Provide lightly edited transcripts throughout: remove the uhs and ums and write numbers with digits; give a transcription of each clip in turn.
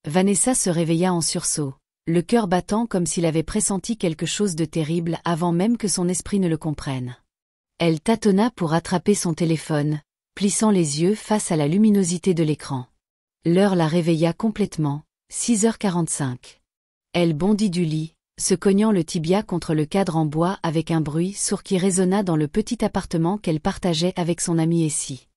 Vanessa se réveilla en sursaut, le cœur battant comme s'il avait pressenti quelque chose de terrible avant même que son esprit ne le comprenne. Elle tâtonna pour attraper son téléphone, plissant les yeux face à la luminosité de l'écran. L'heure la réveilla complètement, 6h45. Elle bondit du lit, se cognant le tibia contre le cadre en bois avec un bruit sourd qui résonna dans le petit appartement qu'elle partageait avec son amie Essie.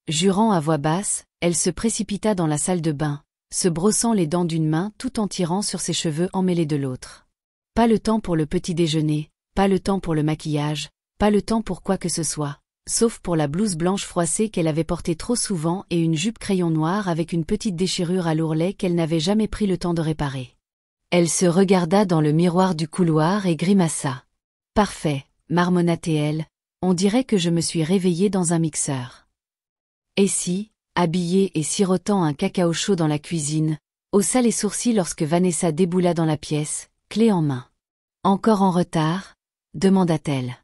Jurant à voix basse, elle se précipita dans la salle de bain, se brossant les dents d'une main tout en tirant sur ses cheveux emmêlés de l'autre. Pas le temps pour le petit déjeuner, pas le temps pour le maquillage, pas le temps pour quoi que ce soit, sauf pour la blouse blanche froissée qu'elle avait portée trop souvent et une jupe crayon noire avec une petite déchirure à l'ourlet qu'elle n'avait jamais pris le temps de réparer. Elle se regarda dans le miroir du couloir et grimaça. « Parfait, marmonna-t-elle, on dirait que je me suis réveillée dans un mixeur. » Essie, habillée et sirotant un cacao chaud dans la cuisine, haussa les sourcils lorsque Vanessa déboula dans la pièce, clé en main. « Encore en retard ?» demanda-t-elle.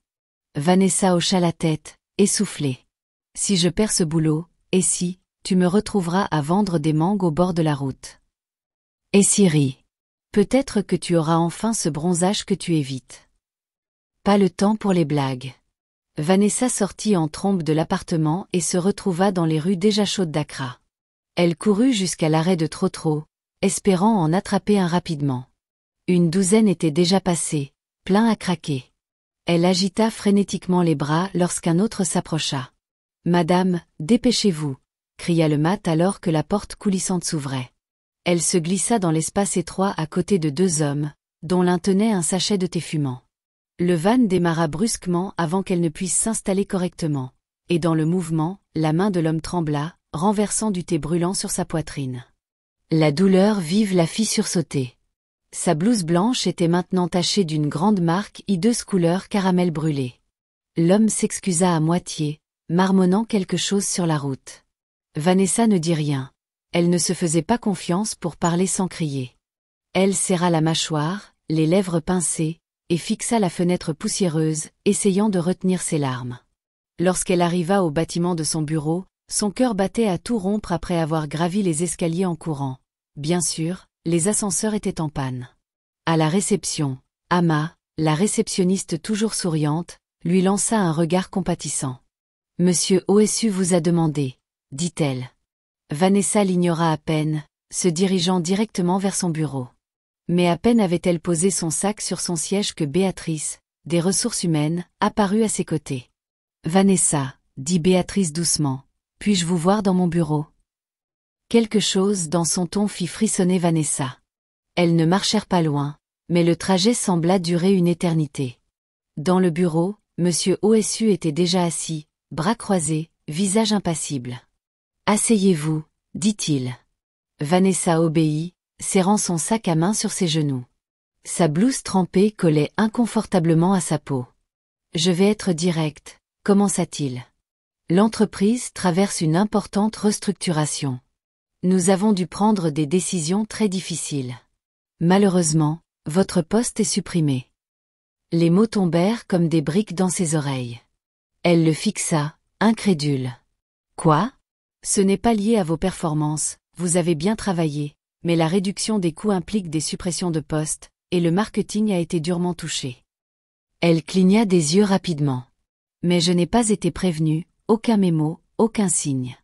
Vanessa hocha la tête, essoufflée. « Si je perds ce boulot, Essie, tu me retrouveras à vendre des mangues au bord de la route. » Essie rit. « Peut-être que tu auras enfin ce bronzage que tu évites. » Pas le temps pour les blagues. Vanessa sortit en trombe de l'appartement et se retrouva dans les rues déjà chaudes d'Accra. Elle courut jusqu'à l'arrêt de Trotro, espérant en attraper un rapidement. Une douzaine était déjà passée, plein à craquer. Elle agita frénétiquement les bras lorsqu'un autre s'approcha. « Madame, dépêchez-vous » cria le mat alors que la porte coulissante s'ouvrait. Elle se glissa dans l'espace étroit à côté de deux hommes, dont l'un tenait un sachet de thé fumant. Le van démarra brusquement avant qu'elle ne puisse s'installer correctement, et dans le mouvement, la main de l'homme trembla, renversant du thé brûlant sur sa poitrine. La douleur vive la fit sursauter. Sa blouse blanche était maintenant tachée d'une grande marque hideuse couleur caramel brûlé. L'homme s'excusa à moitié, marmonnant quelque chose sur la route. Vanessa ne dit rien. Elle ne se faisait pas confiance pour parler sans crier. Elle serra la mâchoire, les lèvres pincées, et fixa la fenêtre poussiéreuse, essayant de retenir ses larmes. Lorsqu'elle arriva au bâtiment de son bureau, son cœur battait à tout rompre après avoir gravi les escaliers en courant. Bien sûr, les ascenseurs étaient en panne. À la réception, Ama, la réceptionniste toujours souriante, lui lança un regard compatissant. « Monsieur Osu vous a demandé, » dit-elle. Vanessa l'ignora à peine, se dirigeant directement vers son bureau. Mais à peine avait-elle posé son sac sur son siège que Béatrice, des ressources humaines, apparut à ses côtés. « Vanessa, » dit Béatrice doucement, « puis-je vous voir dans mon bureau ?» Quelque chose dans son ton fit frissonner Vanessa. Elles ne marchèrent pas loin, mais le trajet sembla durer une éternité. Dans le bureau, Monsieur Osu était déjà assis, bras croisés, visage impassible. « Asseyez-vous, » dit-il. Vanessa obéit, serrant son sac à main sur ses genoux. Sa blouse trempée collait inconfortablement à sa peau. « Je vais être direct », commença-t-il. « L'entreprise traverse une importante restructuration. Nous avons dû prendre des décisions très difficiles. Malheureusement, votre poste est supprimé. » Les mots tombèrent comme des briques dans ses oreilles. Elle le fixa, incrédule. « Quoi ? Ce n'est pas lié à vos performances, vous avez bien travaillé, mais la réduction des coûts implique des suppressions de postes, et le marketing a été durement touché. » Elle cligna des yeux rapidement. « Mais je n'ai pas été prévenue, aucun mémo, aucun signe.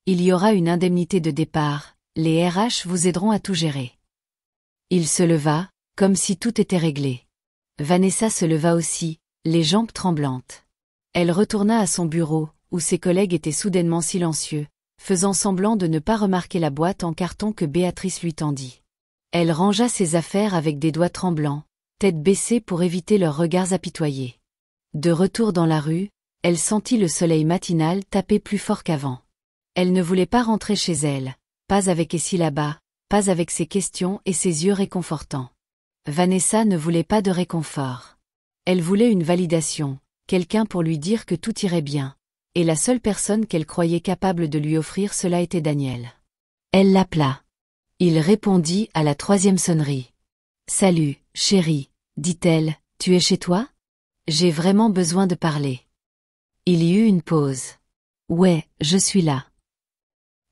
Il y aura une indemnité de départ, les RH vous aideront à tout gérer. » Il se leva, comme si tout était réglé. Vanessa se leva aussi, les jambes tremblantes. Elle retourna à son bureau, où ses collègues étaient soudainement silencieux, faisant semblant de ne pas remarquer la boîte en carton que Béatrice lui tendit. Elle rangea ses affaires avec des doigts tremblants, tête baissée pour éviter leurs regards apitoyés. De retour dans la rue, elle sentit le soleil matinal taper plus fort qu'avant. Elle ne voulait pas rentrer chez elle, pas avec Essie là-bas, pas avec ses questions et ses yeux réconfortants. Vanessa ne voulait pas de réconfort. Elle voulait une validation, quelqu'un pour lui dire que tout irait bien. Et la seule personne qu'elle croyait capable de lui offrir cela était Daniel. Elle l'appela. Il répondit à la 3e sonnerie. « Salut, chérie, » dit-elle, « tu es chez toi ? J'ai vraiment besoin de parler. » Il y eut une pause. « Ouais, je suis là. »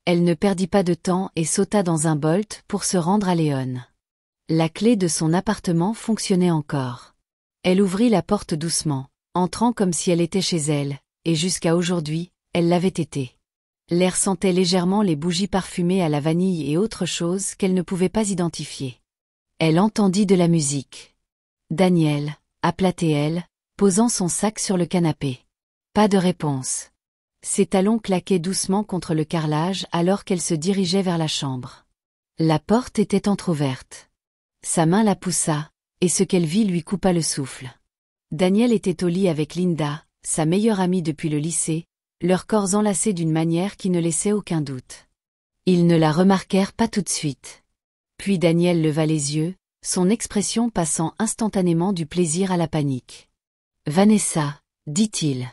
Elle ne perdit pas de temps et sauta dans un Bolt pour se rendre à Léon. La clé de son appartement fonctionnait encore. Elle ouvrit la porte doucement, entrant comme si elle était chez elle, et jusqu'à aujourd'hui, elle l'avait été. L'air sentait légèrement les bougies parfumées à la vanille et autre chose qu'elle ne pouvait pas identifier. Elle entendit de la musique. Daniel, appelait-elle, posant son sac sur le canapé. Pas de réponse. Ses talons claquaient doucement contre le carrelage alors qu'elle se dirigeait vers la chambre. La porte était entr'ouverte. Sa main la poussa, et ce qu'elle vit lui coupa le souffle. Daniel était au lit avec Linda, sa meilleure amie depuis le lycée, leurs corps enlacés d'une manière qui ne laissait aucun doute. Ils ne la remarquèrent pas tout de suite. Puis Daniel leva les yeux, son expression passant instantanément du plaisir à la panique. « Vanessa, dit-il. »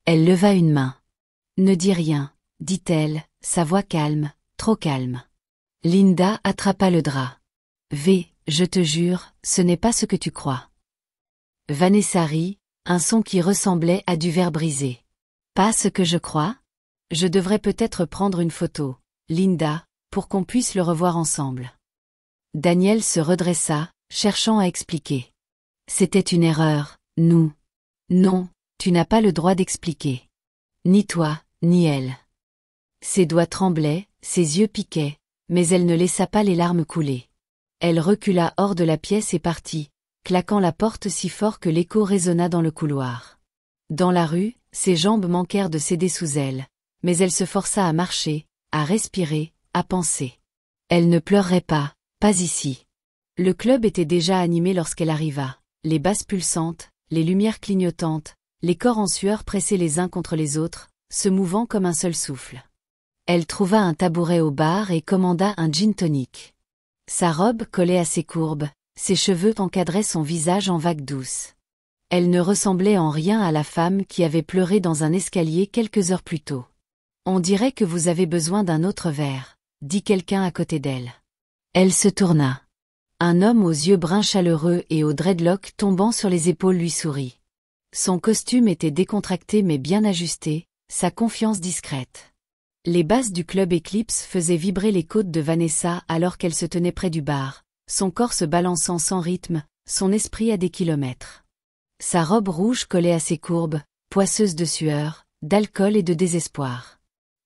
Elle leva une main. « Ne dis rien, dit-elle, sa voix calme, trop calme. » Linda attrapa le drap. « V, je te jure, ce n'est pas ce que tu crois. » Vanessa rit, un son qui ressemblait à du verre brisé. « Pas ce que je crois ? Je devrais peut-être prendre une photo, Linda, pour qu'on puisse le revoir ensemble. » Daniel se redressa, cherchant à expliquer. « C'était une erreur, nous. » « Non, tu n'as pas le droit d'expliquer. Ni toi, ni elle. » Ses doigts tremblaient, ses yeux piquaient, mais elle ne laissa pas les larmes couler. Elle recula hors de la pièce et partit, claquant la porte si fort que l'écho résonna dans le couloir. Dans la rue, ses jambes manquèrent de céder sous elle, mais elle se força à marcher, à respirer, à penser. Elle ne pleurerait pas ici. Le club était déjà animé lorsqu'elle arriva, les basses pulsantes, les lumières clignotantes, les corps en sueur pressés les uns contre les autres, se mouvant comme un seul souffle. Elle trouva un tabouret au bar et commanda un gin tonic. Sa robe collait à ses courbes, ses cheveux encadraient son visage en vagues douces. Elle ne ressemblait en rien à la femme qui avait pleuré dans un escalier quelques heures plus tôt. « On dirait que vous avez besoin d'un autre verre, » dit quelqu'un à côté d'elle. Elle se tourna. Un homme aux yeux bruns chaleureux et aux dreadlocks tombant sur les épaules lui sourit. Son costume était décontracté mais bien ajusté, sa confiance discrète. Les basses du club Eclipse faisaient vibrer les côtes de Vanessa alors qu'elle se tenait près du bar, son corps se balançant sans rythme, son esprit à des kilomètres. Sa robe rouge collait à ses courbes, poisseuse de sueur, d'alcool et de désespoir.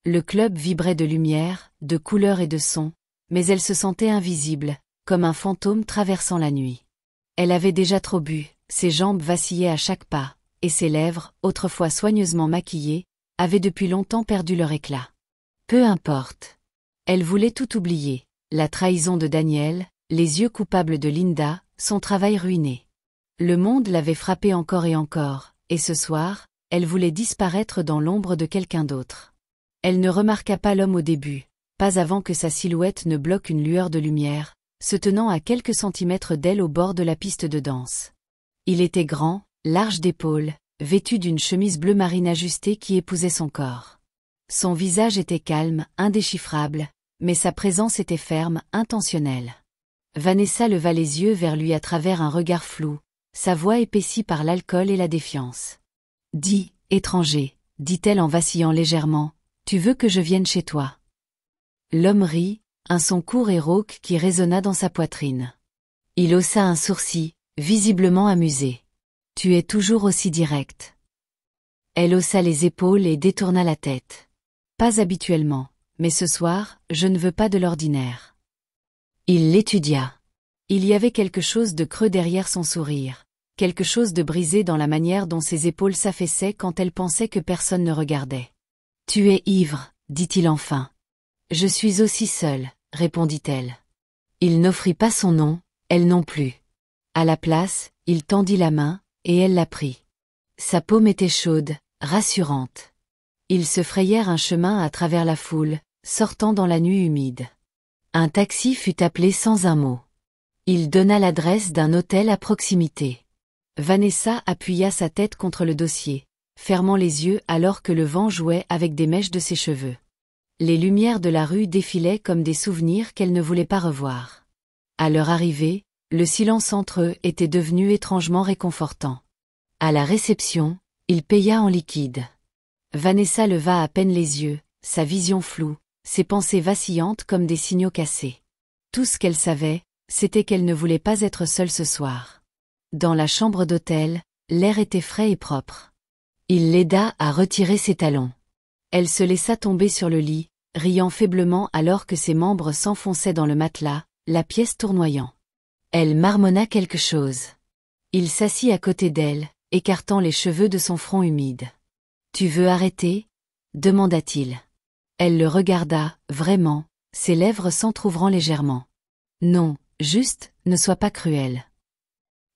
Le club vibrait de lumière, de couleurs et de sons, mais elle se sentait invisible, comme un fantôme traversant la nuit. Elle avait déjà trop bu, ses jambes vacillaient à chaque pas, et ses lèvres, autrefois soigneusement maquillées, avaient depuis longtemps perdu leur éclat. Peu importe. Elle voulait tout oublier, la trahison de Daniel, les yeux coupables de Linda, son travail ruiné. Le monde l'avait frappée encore et encore, et ce soir, elle voulait disparaître dans l'ombre de quelqu'un d'autre. Elle ne remarqua pas l'homme au début, pas avant que sa silhouette ne bloque une lueur de lumière, se tenant à quelques centimètres d'elle au bord de la piste de danse. Il était grand, large d'épaules, vêtu d'une chemise bleu marine ajustée qui épousait son corps. Son visage était calme, indéchiffrable, mais sa présence était ferme, intentionnelle. Vanessa leva les yeux vers lui à travers un regard flou, sa voix épaissie par l'alcool et la défiance. « Dis, étranger, dit-elle en vacillant légèrement, tu veux que je vienne chez toi ?» L'homme rit, un son court et rauque qui résonna dans sa poitrine. Il haussa un sourcil, visiblement amusé. « Tu es toujours aussi direct. » Elle haussa les épaules et détourna la tête. « Pas habituellement, mais ce soir, je ne veux pas de l'ordinaire. » Il l'étudia. Il y avait quelque chose de creux derrière son sourire, quelque chose de brisé dans la manière dont ses épaules s'affaissaient quand elle pensait que personne ne regardait. « Tu es ivre, dit-il enfin. »« Je suis aussi seule, répondit-elle. Il n'offrit pas son nom, elle non plus. À la place, il tendit la main, et elle la prit. Sa paume était chaude, rassurante. Ils se frayèrent un chemin à travers la foule, sortant dans la nuit humide. Un taxi fut appelé sans un mot. Il donna l'adresse d'un hôtel à proximité. Vanessa appuya sa tête contre le dossier, fermant les yeux alors que le vent jouait avec des mèches de ses cheveux. Les lumières de la rue défilaient comme des souvenirs qu'elle ne voulait pas revoir. À leur arrivée, le silence entre eux était devenu étrangement réconfortant. À la réception, il paya en liquide. Vanessa leva à peine les yeux, sa vision floue, ses pensées vacillantes comme des signaux cassés. Tout ce qu'elle savait, c'était qu'elle ne voulait pas être seule ce soir. Dans la chambre d'hôtel, l'air était frais et propre. Il l'aida à retirer ses talons. Elle se laissa tomber sur le lit, riant faiblement alors que ses membres s'enfonçaient dans le matelas, la pièce tournoyant. Elle marmonna quelque chose. Il s'assit à côté d'elle, écartant les cheveux de son front humide. « Tu veux arrêter ?» demanda-t-il. Elle le regarda, vraiment, ses lèvres s'entr'ouvrant légèrement. « Non, juste, ne sois pas cruel. »«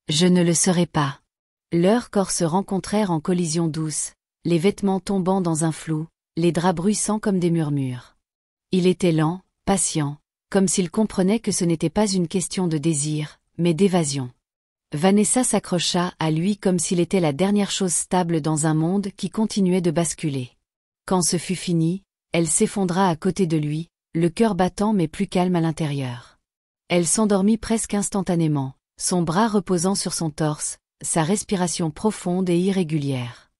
Je ne le serai pas. » Leurs corps se rencontrèrent en collision douce, les vêtements tombant dans un flou, les draps bruissants comme des murmures. Il était lent, patient, comme s'il comprenait que ce n'était pas une question de désir, mais d'évasion. Vanessa s'accrocha à lui comme s'il était la dernière chose stable dans un monde qui continuait de basculer. Quand ce fut fini, elle s'effondra à côté de lui, le cœur battant mais plus calme à l'intérieur. Elle s'endormit presque instantanément, son bras reposant sur son torse, sa respiration profonde et irrégulière.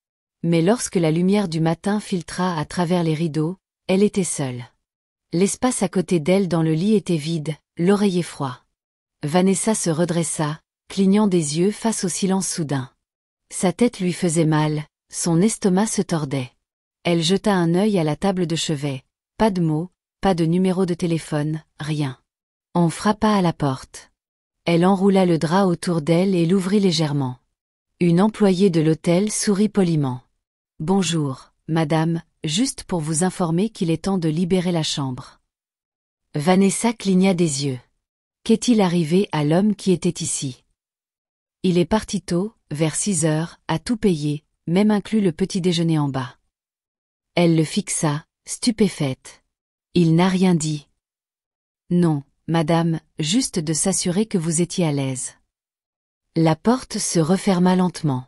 Mais lorsque la lumière du matin filtra à travers les rideaux, elle était seule. L'espace à côté d'elle dans le lit était vide, l'oreiller froid. Vanessa se redressa, clignant des yeux face au silence soudain. Sa tête lui faisait mal, son estomac se tordait. Elle jeta un œil à la table de chevet. Pas de mots, pas de numéro de téléphone, rien. On frappa à la porte. Elle enroula le drap autour d'elle et l'ouvrit légèrement. Une employée de l'hôtel sourit poliment. « Bonjour, madame, juste pour vous informer qu'il est temps de libérer la chambre. » Vanessa cligna des yeux. Qu'est-il arrivé à l'homme qui était ici? Il est parti tôt, vers 6 heures, à tout payer, même inclus le petit déjeuner en bas. Elle le fixa, stupéfaite. Il n'a rien dit. Non, madame, juste de s'assurer que vous étiez à l'aise. La porte se referma lentement.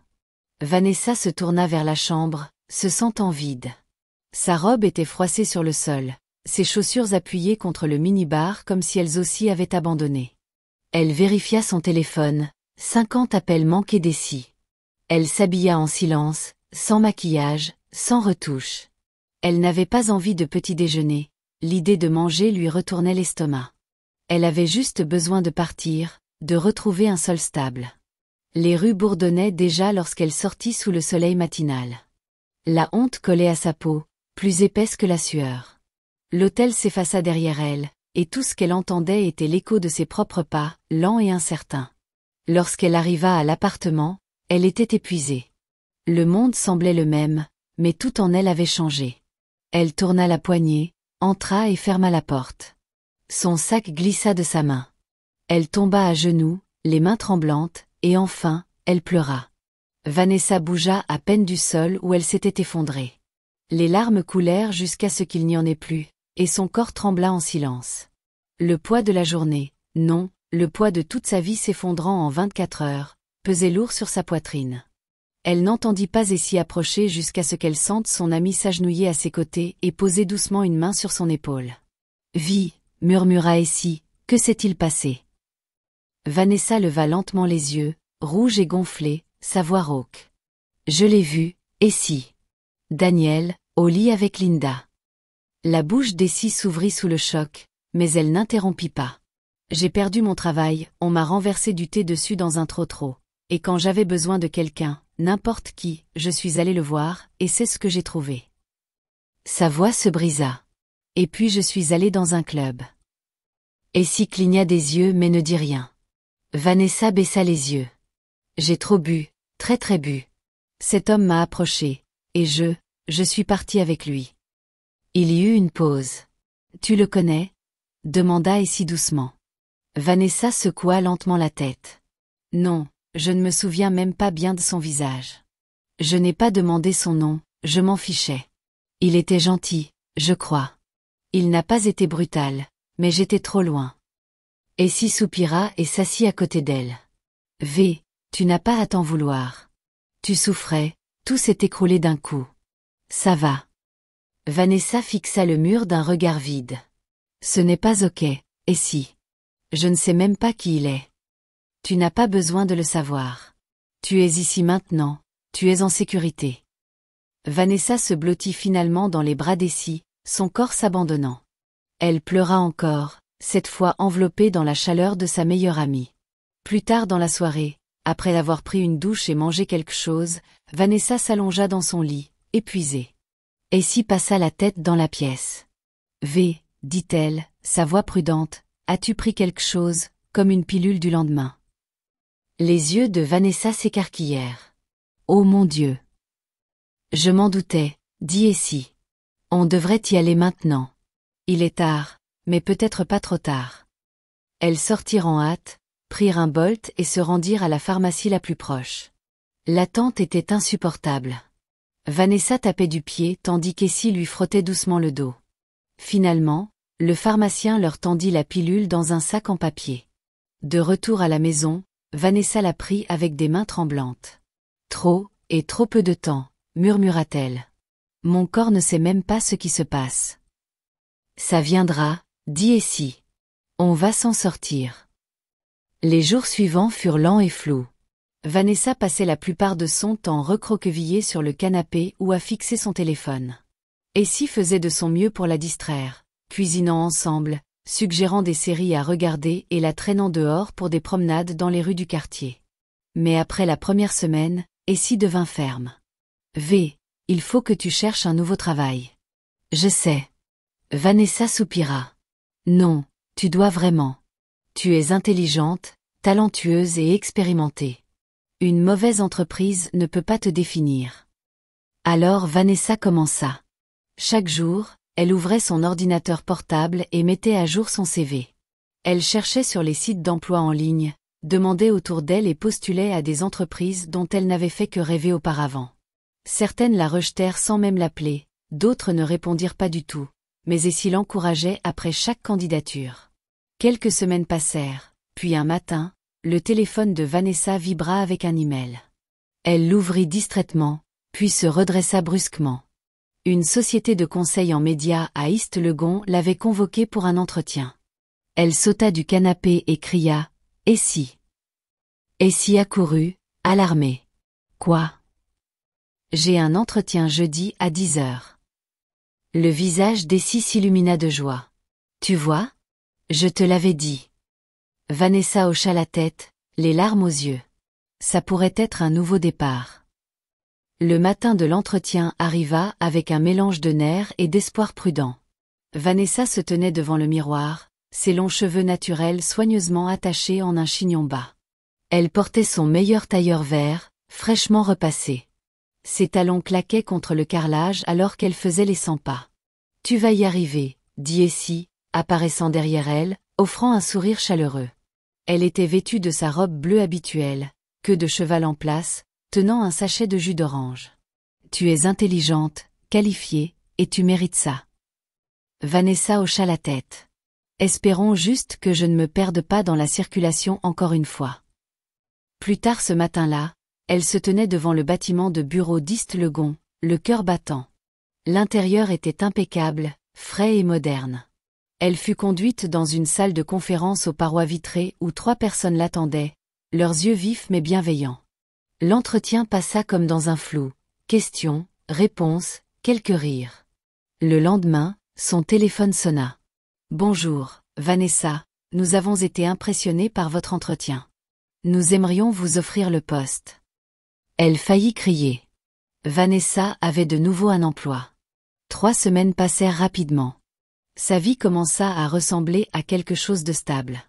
Vanessa se tourna vers la chambre, se sentant vide. Sa robe était froissée sur le sol, ses chaussures appuyées contre le minibar comme si elles aussi avaient abandonné. Elle vérifia son téléphone, 50 appels manqués d'ici. Elle s'habilla en silence, sans maquillage, sans retouche. Elle n'avait pas envie de petit déjeuner, l'idée de manger lui retournait l'estomac. Elle avait juste besoin de partir, de retrouver un sol stable. Les rues bourdonnaient déjà lorsqu'elle sortit sous le soleil matinal. La honte collait à sa peau, plus épaisse que la sueur. L'hôtel s'effaça derrière elle, et tout ce qu'elle entendait était l'écho de ses propres pas, lents et incertains. Lorsqu'elle arriva à l'appartement, elle était épuisée. Le monde semblait le même, mais tout en elle avait changé. Elle tourna la poignée, entra et ferma la porte. Son sac glissa de sa main. Elle tomba à genoux, les mains tremblantes, et enfin, elle pleura. Vanessa bougea à peine du sol où elle s'était effondrée. Les larmes coulèrent jusqu'à ce qu'il n'y en ait plus, et son corps trembla en silence. Le poids de la journée, non, le poids de toute sa vie s'effondrant en 24 heures, pesait lourd sur sa poitrine. Elle n'entendit pas Essie approcher jusqu'à ce qu'elle sente son ami s'agenouiller à ses côtés et poser doucement une main sur son épaule. « Vie !» murmura Essie, « que s'est-il passé ?» Vanessa leva lentement les yeux, rouge et gonflée, sa voix rauque. « Je l'ai vu, Essie. Daniel, au lit avec Linda. » La bouche d'Essie s'ouvrit sous le choc, mais elle n'interrompit pas. « J'ai perdu mon travail, on m'a renversé du thé dessus dans un trottoir. Et quand j'avais besoin de quelqu'un, n'importe qui, je suis allée le voir, et c'est ce que j'ai trouvé. » Sa voix se brisa. « Et puis je suis allée dans un club. » Essie cligna des yeux mais ne dit rien. Vanessa baissa les yeux. « J'ai trop bu, très très bu. Cet homme m'a approché, et je suis partie avec lui. » Il y eut une pause. « Tu le connais ?» demanda Essie doucement. Vanessa secoua lentement la tête. « Non, je ne me souviens même pas bien de son visage. Je n'ai pas demandé son nom, je m'en fichais. Il était gentil, je crois. Il n'a pas été brutal, mais j'étais trop loin. » Essie soupira et s'assit à côté d'elle. « V, tu n'as pas à t'en vouloir. Tu souffrais, tout s'est écroulé d'un coup. Ça va. » Vanessa fixa le mur d'un regard vide. « Ce n'est pas ok, Essie. Je ne sais même pas qui il est. Tu n'as pas besoin de le savoir. Tu es ici maintenant, tu es en sécurité. » Vanessa se blottit finalement dans les bras d'Essie, son corps s'abandonnant. Elle pleura encore, cette fois enveloppée dans la chaleur de sa meilleure amie. Plus tard dans la soirée, après avoir pris une douche et mangé quelque chose, Vanessa s'allongea dans son lit, épuisée. Essie passa la tête dans la pièce. V, dit-elle, sa voix prudente, as-tu pris quelque chose, comme une pilule du lendemain? Les yeux de Vanessa s'écarquillèrent. Oh mon Dieu! Je m'en doutais, dit Essie. On devrait y aller maintenant. Il est tard, mais peut-être pas trop tard. Elles sortirent en hâte, prirent un Bolt et se rendirent à la pharmacie la plus proche. L'attente était insupportable. Vanessa tapait du pied tandis qu'Essie lui frottait doucement le dos. Finalement, le pharmacien leur tendit la pilule dans un sac en papier. De retour à la maison, Vanessa la prit avec des mains tremblantes. Trop, et trop peu de temps, murmura-t-elle. Mon corps ne sait même pas ce qui se passe. Ça viendra, dit Essie. On va s'en sortir. Les jours suivants furent lents et flous. Vanessa passait la plupart de son temps recroquevillée sur le canapé ou à fixer son téléphone. Essie faisait de son mieux pour la distraire, cuisinant ensemble, suggérant des séries à regarder et la traînant dehors pour des promenades dans les rues du quartier. Mais après la première semaine, Essie devint ferme. V, il faut que tu cherches un nouveau travail. Je sais. Vanessa soupira. Non, tu dois vraiment. Tu es intelligente, talentueuse et expérimentée. Une mauvaise entreprise ne peut pas te définir. Alors Vanessa commença. Chaque jour, elle ouvrait son ordinateur portable et mettait à jour son CV. Elle cherchait sur les sites d'emploi en ligne, demandait autour d'elle et postulait à des entreprises dont elle n'avait fait que rêver auparavant. Certaines la rejetèrent sans même l'appeler, d'autres ne répondirent pas du tout, mais Essie l'encourageait après chaque candidature. Quelques semaines passèrent, puis un matin, le téléphone de Vanessa vibra avec un email. Elle l'ouvrit distraitement, puis se redressa brusquement. Une société de conseil en médias à East-Legon l'avait convoquée pour un entretien. Elle sauta du canapé et cria « Essie !» Essie accourut, alarmée. « Quoi ? » « J'ai un entretien jeudi à 10 heures. » Le visage d'Essie s'illumina de joie. « Tu vois ? Je te l'avais dit. » Vanessa hocha la tête, les larmes aux yeux. Ça pourrait être un nouveau départ. Le matin de l'entretien arriva avec un mélange de nerfs et d'espoir prudent. Vanessa se tenait devant le miroir, ses longs cheveux naturels soigneusement attachés en un chignon bas. Elle portait son meilleur tailleur vert, fraîchement repassé. Ses talons claquaient contre le carrelage alors qu'elle faisait les 100 pas. « Tu vas y arriver, » dit Essie, apparaissant derrière elle, offrant un sourire chaleureux. Elle était vêtue de sa robe bleue habituelle, queue de cheval en place, tenant un sachet de jus d'orange. « Tu es intelligente, qualifiée, et tu mérites ça. » Vanessa hocha la tête. « Espérons juste que je ne me perde pas dans la circulation encore une fois. » Plus tard ce matin-là, elle se tenait devant le bâtiment de bureau d'East-Legon, le cœur battant. L'intérieur était impeccable, frais et moderne. Elle fut conduite dans une salle de conférence aux parois vitrées où 3 personnes l'attendaient, leurs yeux vifs mais bienveillants. L'entretien passa comme dans un flou, questions, réponses, quelques rires. Le lendemain, son téléphone sonna. « Bonjour, Vanessa, nous avons été impressionnés par votre entretien. Nous aimerions vous offrir le poste. » Elle faillit crier. Vanessa avait de nouveau un emploi. 3 semaines passèrent rapidement. Sa vie commença à ressembler à quelque chose de stable.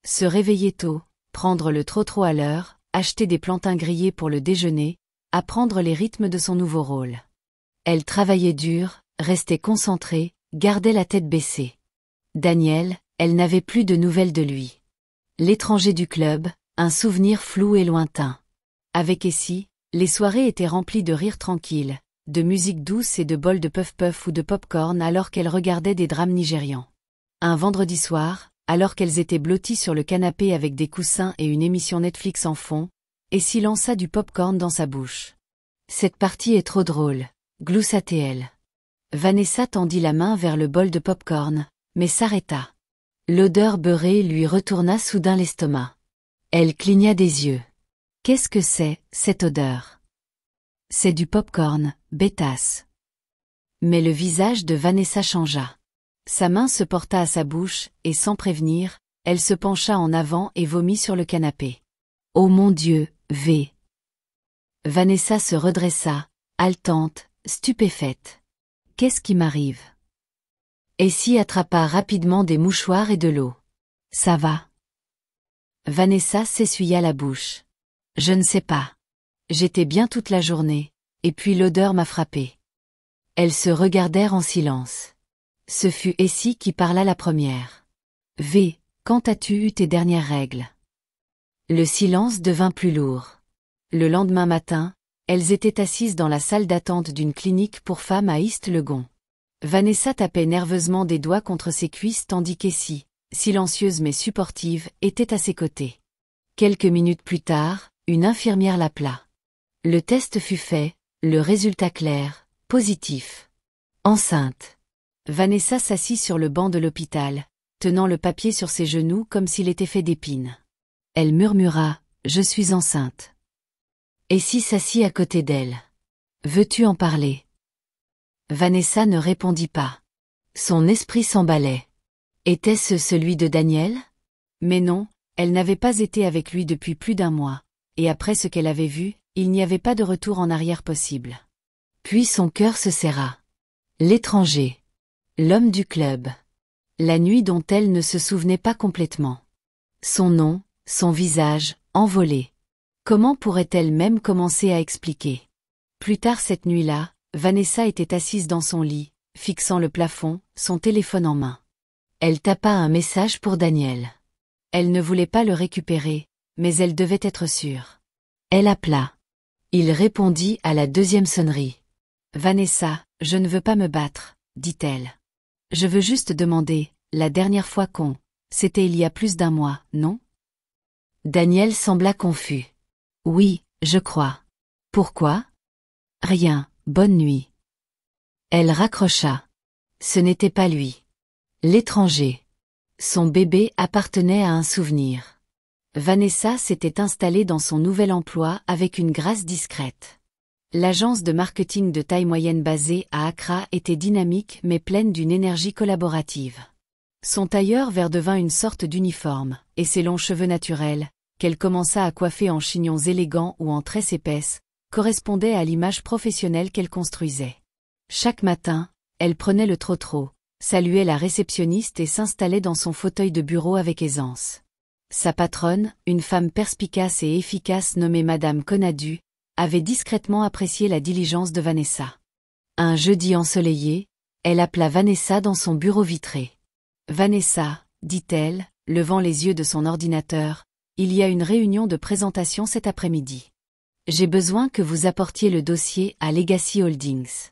Se réveiller tôt, prendre le trottoir à l'heure, acheter des plantains grillés pour le déjeuner, apprendre les rythmes de son nouveau rôle. Elle travaillait dur, restait concentrée, gardait la tête baissée. Daniel, elle n'avait plus de nouvelles de lui. L'étranger du club, un souvenir flou et lointain. Avec Essie, les soirées étaient remplies de rires tranquilles, de musique douce et de bols de puff-puff ou de pop-corn alors qu'elles regardaient des drames nigérians. Un vendredi soir, alors qu'elles étaient blotties sur le canapé avec des coussins et une émission Netflix en fond, Essie lança du pop-corn dans sa bouche. « Cette partie est trop drôle », gloussa-t-elle. Vanessa tendit la main vers le bol de pop-corn, mais s'arrêta. L'odeur beurrée lui retourna soudain l'estomac. Elle cligna des yeux. Qu'est-ce que c'est, cette odeur? C'est du pop-corn, bêtasse. Mais le visage de Vanessa changea. Sa main se porta à sa bouche, et sans prévenir, elle se pencha en avant et vomit sur le canapé. Oh mon Dieu, V. Vanessa se redressa, haletante, stupéfaite. Qu'est-ce qui m'arrive? Essie attrapa rapidement des mouchoirs et de l'eau. Ça va? Vanessa s'essuya la bouche. Je ne sais pas. J'étais bien toute la journée, et puis l'odeur m'a frappée. Elles se regardèrent en silence. Ce fut Essie qui parla la première. V, quand as-tu eu tes dernières règles? Le silence devint plus lourd. Le lendemain matin, elles étaient assises dans la salle d'attente d'une clinique pour femmes à East-Legon. Vanessa tapait nerveusement des doigts contre ses cuisses tandis qu'Essie, silencieuse mais supportive, était à ses côtés. Quelques minutes plus tard, une infirmière l'appela. Le test fut fait, le résultat clair, positif. Enceinte. Vanessa s'assit sur le banc de l'hôpital, tenant le papier sur ses genoux comme s'il était fait d'épines. Elle murmura, « Je suis enceinte. » Essie s'assit à côté d'elle. « Veux-tu en parler ?» Vanessa ne répondit pas. Son esprit s'emballait. Était-ce celui de Daniel? Mais non, elle n'avait pas été avec lui depuis plus d'un mois, et après ce qu'elle avait vu, il n'y avait pas de retour en arrière possible. Puis son cœur se serra. L'étranger. L'homme du club. La nuit dont elle ne se souvenait pas complètement. Son nom, son visage, envolé. Comment pourrait-elle même commencer à expliquer? Plus tard cette nuit-là, Vanessa était assise dans son lit, fixant le plafond, son téléphone en main. Elle tapa un message pour Daniel. Elle ne voulait pas le récupérer, mais elle devait être sûre. Elle appela. Il répondit à la deuxième sonnerie. « Vanessa, je ne veux pas me battre, dit-elle. Je veux juste demander, la dernière fois qu'on... C'était il y a plus d'un mois, non ?» Daniel sembla confus. « Oui, je crois. Pourquoi ?»« Rien, bonne nuit. » Elle raccrocha. Ce n'était pas lui. L'étranger. Son bébé appartenait à un souvenir. Vanessa s'était installée dans son nouvel emploi avec une grâce discrète. L'agence de marketing de taille moyenne basée à Accra était dynamique mais pleine d'une énergie collaborative. Son tailleur vert devint une sorte d'uniforme, et ses longs cheveux naturels, qu'elle commença à coiffer en chignons élégants ou en tresses épaisses, correspondaient à l'image professionnelle qu'elle construisait. Chaque matin, elle prenait le trottoir, saluait la réceptionniste et s'installait dans son fauteuil de bureau avec aisance. Sa patronne, une femme perspicace et efficace nommée Madame Conadu, avait discrètement apprécié la diligence de Vanessa. Un jeudi ensoleillé, elle appela Vanessa dans son bureau vitré. « Vanessa, dit-elle, levant les yeux de son ordinateur, il y a une réunion de présentation cet après-midi. J'ai besoin que vous apportiez le dossier à Legacy Holdings.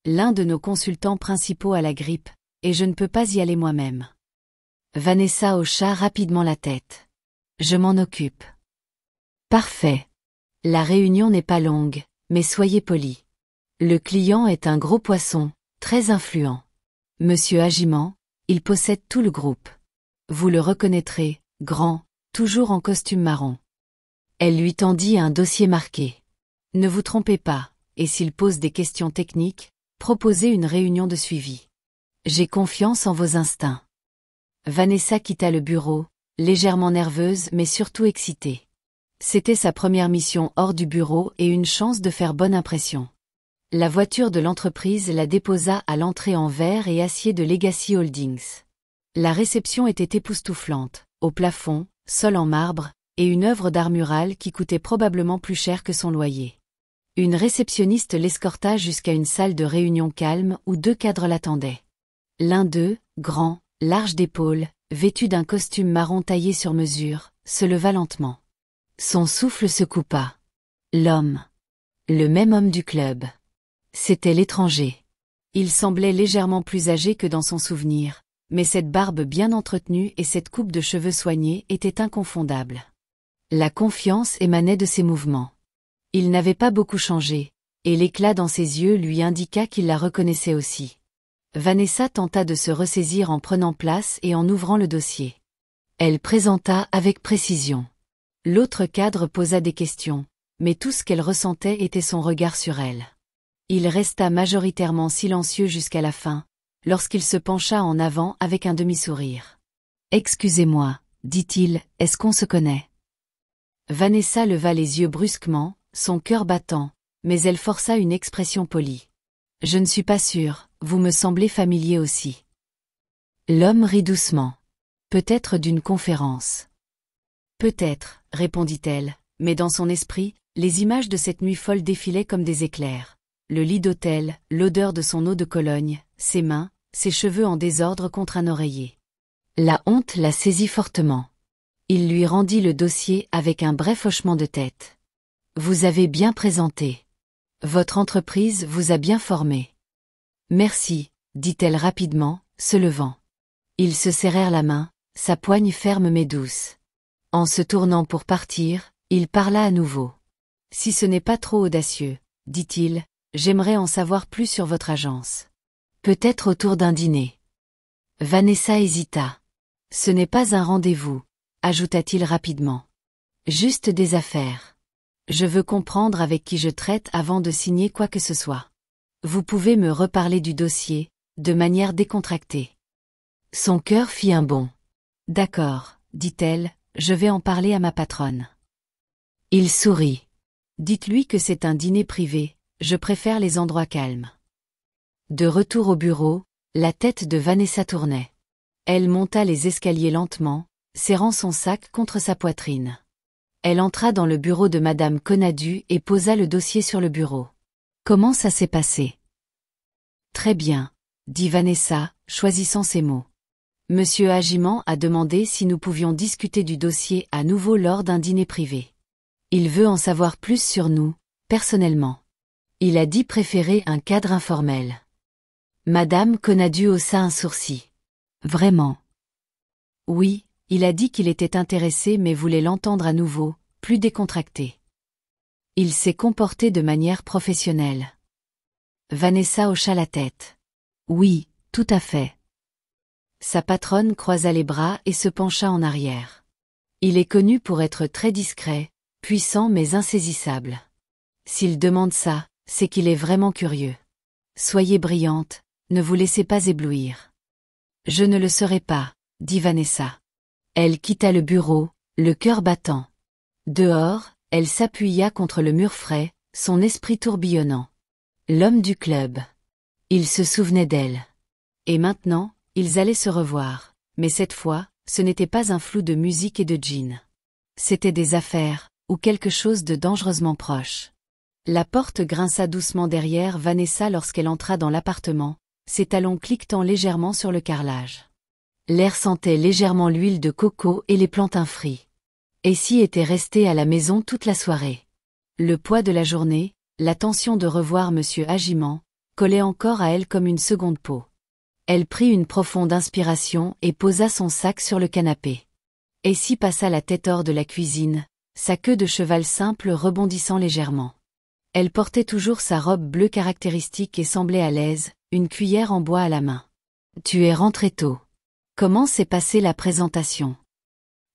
L'un de nos consultants principaux a la grippe, et je ne peux pas y aller moi-même. » Vanessa hocha rapidement la tête. « Je m'en occupe. »« Parfait. La réunion n'est pas longue, mais soyez poli. Le client est un gros poisson, très influent. Monsieur Agiman, il possède tout le groupe. Vous le reconnaîtrez, grand, toujours en costume marron. » Elle lui tendit un dossier marqué. « Ne vous trompez pas, et s'il pose des questions techniques, proposez une réunion de suivi. J'ai confiance en vos instincts. » Vanessa quitta le bureau, légèrement nerveuse mais surtout excitée. C'était sa première mission hors du bureau et une chance de faire bonne impression. La voiture de l'entreprise la déposa à l'entrée en verre et acier de Legacy Holdings. La réception était époustouflante, au plafond, sol en marbre, et une œuvre d'art mural qui coûtait probablement plus cher que son loyer. Une réceptionniste l'escorta jusqu'à une salle de réunion calme où deux cadres l'attendaient. L'un d'eux, grand, large d'épaules, vêtu d'un costume marron taillé sur mesure, se leva lentement. Son souffle se coupa. L'homme. Le même homme du club. C'était l'étranger. Il semblait légèrement plus âgé que dans son souvenir, mais cette barbe bien entretenue et cette coupe de cheveux soignée étaient inconfondables. La confiance émanait de ses mouvements. Il n'avait pas beaucoup changé, et l'éclat dans ses yeux lui indiqua qu'il la reconnaissait aussi. Vanessa tenta de se ressaisir en prenant place et en ouvrant le dossier. Elle présenta avec précision. L'autre cadre posa des questions, mais tout ce qu'elle ressentait était son regard sur elle. Il resta majoritairement silencieux jusqu'à la fin, lorsqu'il se pencha en avant avec un demi-sourire. « Excusez-moi, dit-il, est-ce qu'on se connaît ?» Vanessa leva les yeux brusquement, son cœur battant, mais elle força une expression polie. « Je ne suis pas sûre, vous me semblez familier aussi. » L'homme rit doucement. « Peut-être d'une conférence. »« Peut-être, répondit-elle, mais dans son esprit, les images de cette nuit folle défilaient comme des éclairs. Le lit d'hôtel, l'odeur de son eau de Cologne, ses mains, ses cheveux en désordre contre un oreiller. La honte la saisit fortement. Il lui rendit le dossier avec un bref hochement de tête. « Vous avez bien présenté. Votre entreprise vous a bien formé. »« Merci, dit-elle rapidement, se levant. Ils se serrèrent la main, sa poigne ferme mais douce. En se tournant pour partir, il parla à nouveau. « Si ce n'est pas trop audacieux, dit-il, j'aimerais en savoir plus sur votre agence. Peut-être autour d'un dîner. » Vanessa hésita. « Ce n'est pas un rendez-vous, ajouta-t-il rapidement. Juste des affaires. Je veux comprendre avec qui je traite avant de signer quoi que ce soit. Vous pouvez me reparler du dossier, de manière décontractée. » Son cœur fit un bond. « D'accord, dit-elle, je vais en parler à ma patronne. » Il sourit. « Dites-lui que c'est un dîner privé, je préfère les endroits calmes. » De retour au bureau, la tête de Vanessa tournait. Elle monta les escaliers lentement, serrant son sac contre sa poitrine. Elle entra dans le bureau de Madame Conadu et posa le dossier sur le bureau. « Comment ça s'est passé ?»« Très bien, » dit Vanessa, choisissant ses mots. « Monsieur Agimant a demandé si nous pouvions discuter du dossier à nouveau lors d'un dîner privé. Il veut en savoir plus sur nous, personnellement. Il a dit préférer un cadre informel. » Madame Conadu haussa un sourcil. « Vraiment ? » « Oui, il a dit qu'il était intéressé mais voulait l'entendre à nouveau, plus décontracté. Il s'est comporté de manière professionnelle. » Vanessa hocha la tête. « Oui, tout à fait. » Sa patronne croisa les bras et se pencha en arrière. « Il est connu pour être très discret, puissant mais insaisissable. S'il demande ça, c'est qu'il est vraiment curieux. Soyez brillante, ne vous laissez pas éblouir. » « Je ne le serai pas, » dit Vanessa. Elle quitta le bureau, le cœur battant. Dehors, elle s'appuya contre le mur frais, son esprit tourbillonnant. L'homme du club. Il se souvenait d'elle. Et maintenant, ils allaient se revoir, mais cette fois, ce n'était pas un flou de musique et de jeans. C'était des affaires, ou quelque chose de dangereusement proche. La porte grinça doucement derrière Vanessa lorsqu'elle entra dans l'appartement, ses talons cliquetant légèrement sur le carrelage. L'air sentait légèrement l'huile de coco et les plantains frits. Essie était restée à la maison toute la soirée. Le poids de la journée, la tension de revoir Monsieur Agimant, collait encore à elle comme une seconde peau. Elle prit une profonde inspiration et posa son sac sur le canapé. Essie passa la tête hors de la cuisine, sa queue de cheval simple rebondissant légèrement. Elle portait toujours sa robe bleue caractéristique et semblait à l'aise, une cuillère en bois à la main. « Tu es rentrée tôt. Comment s'est passée la présentation ?»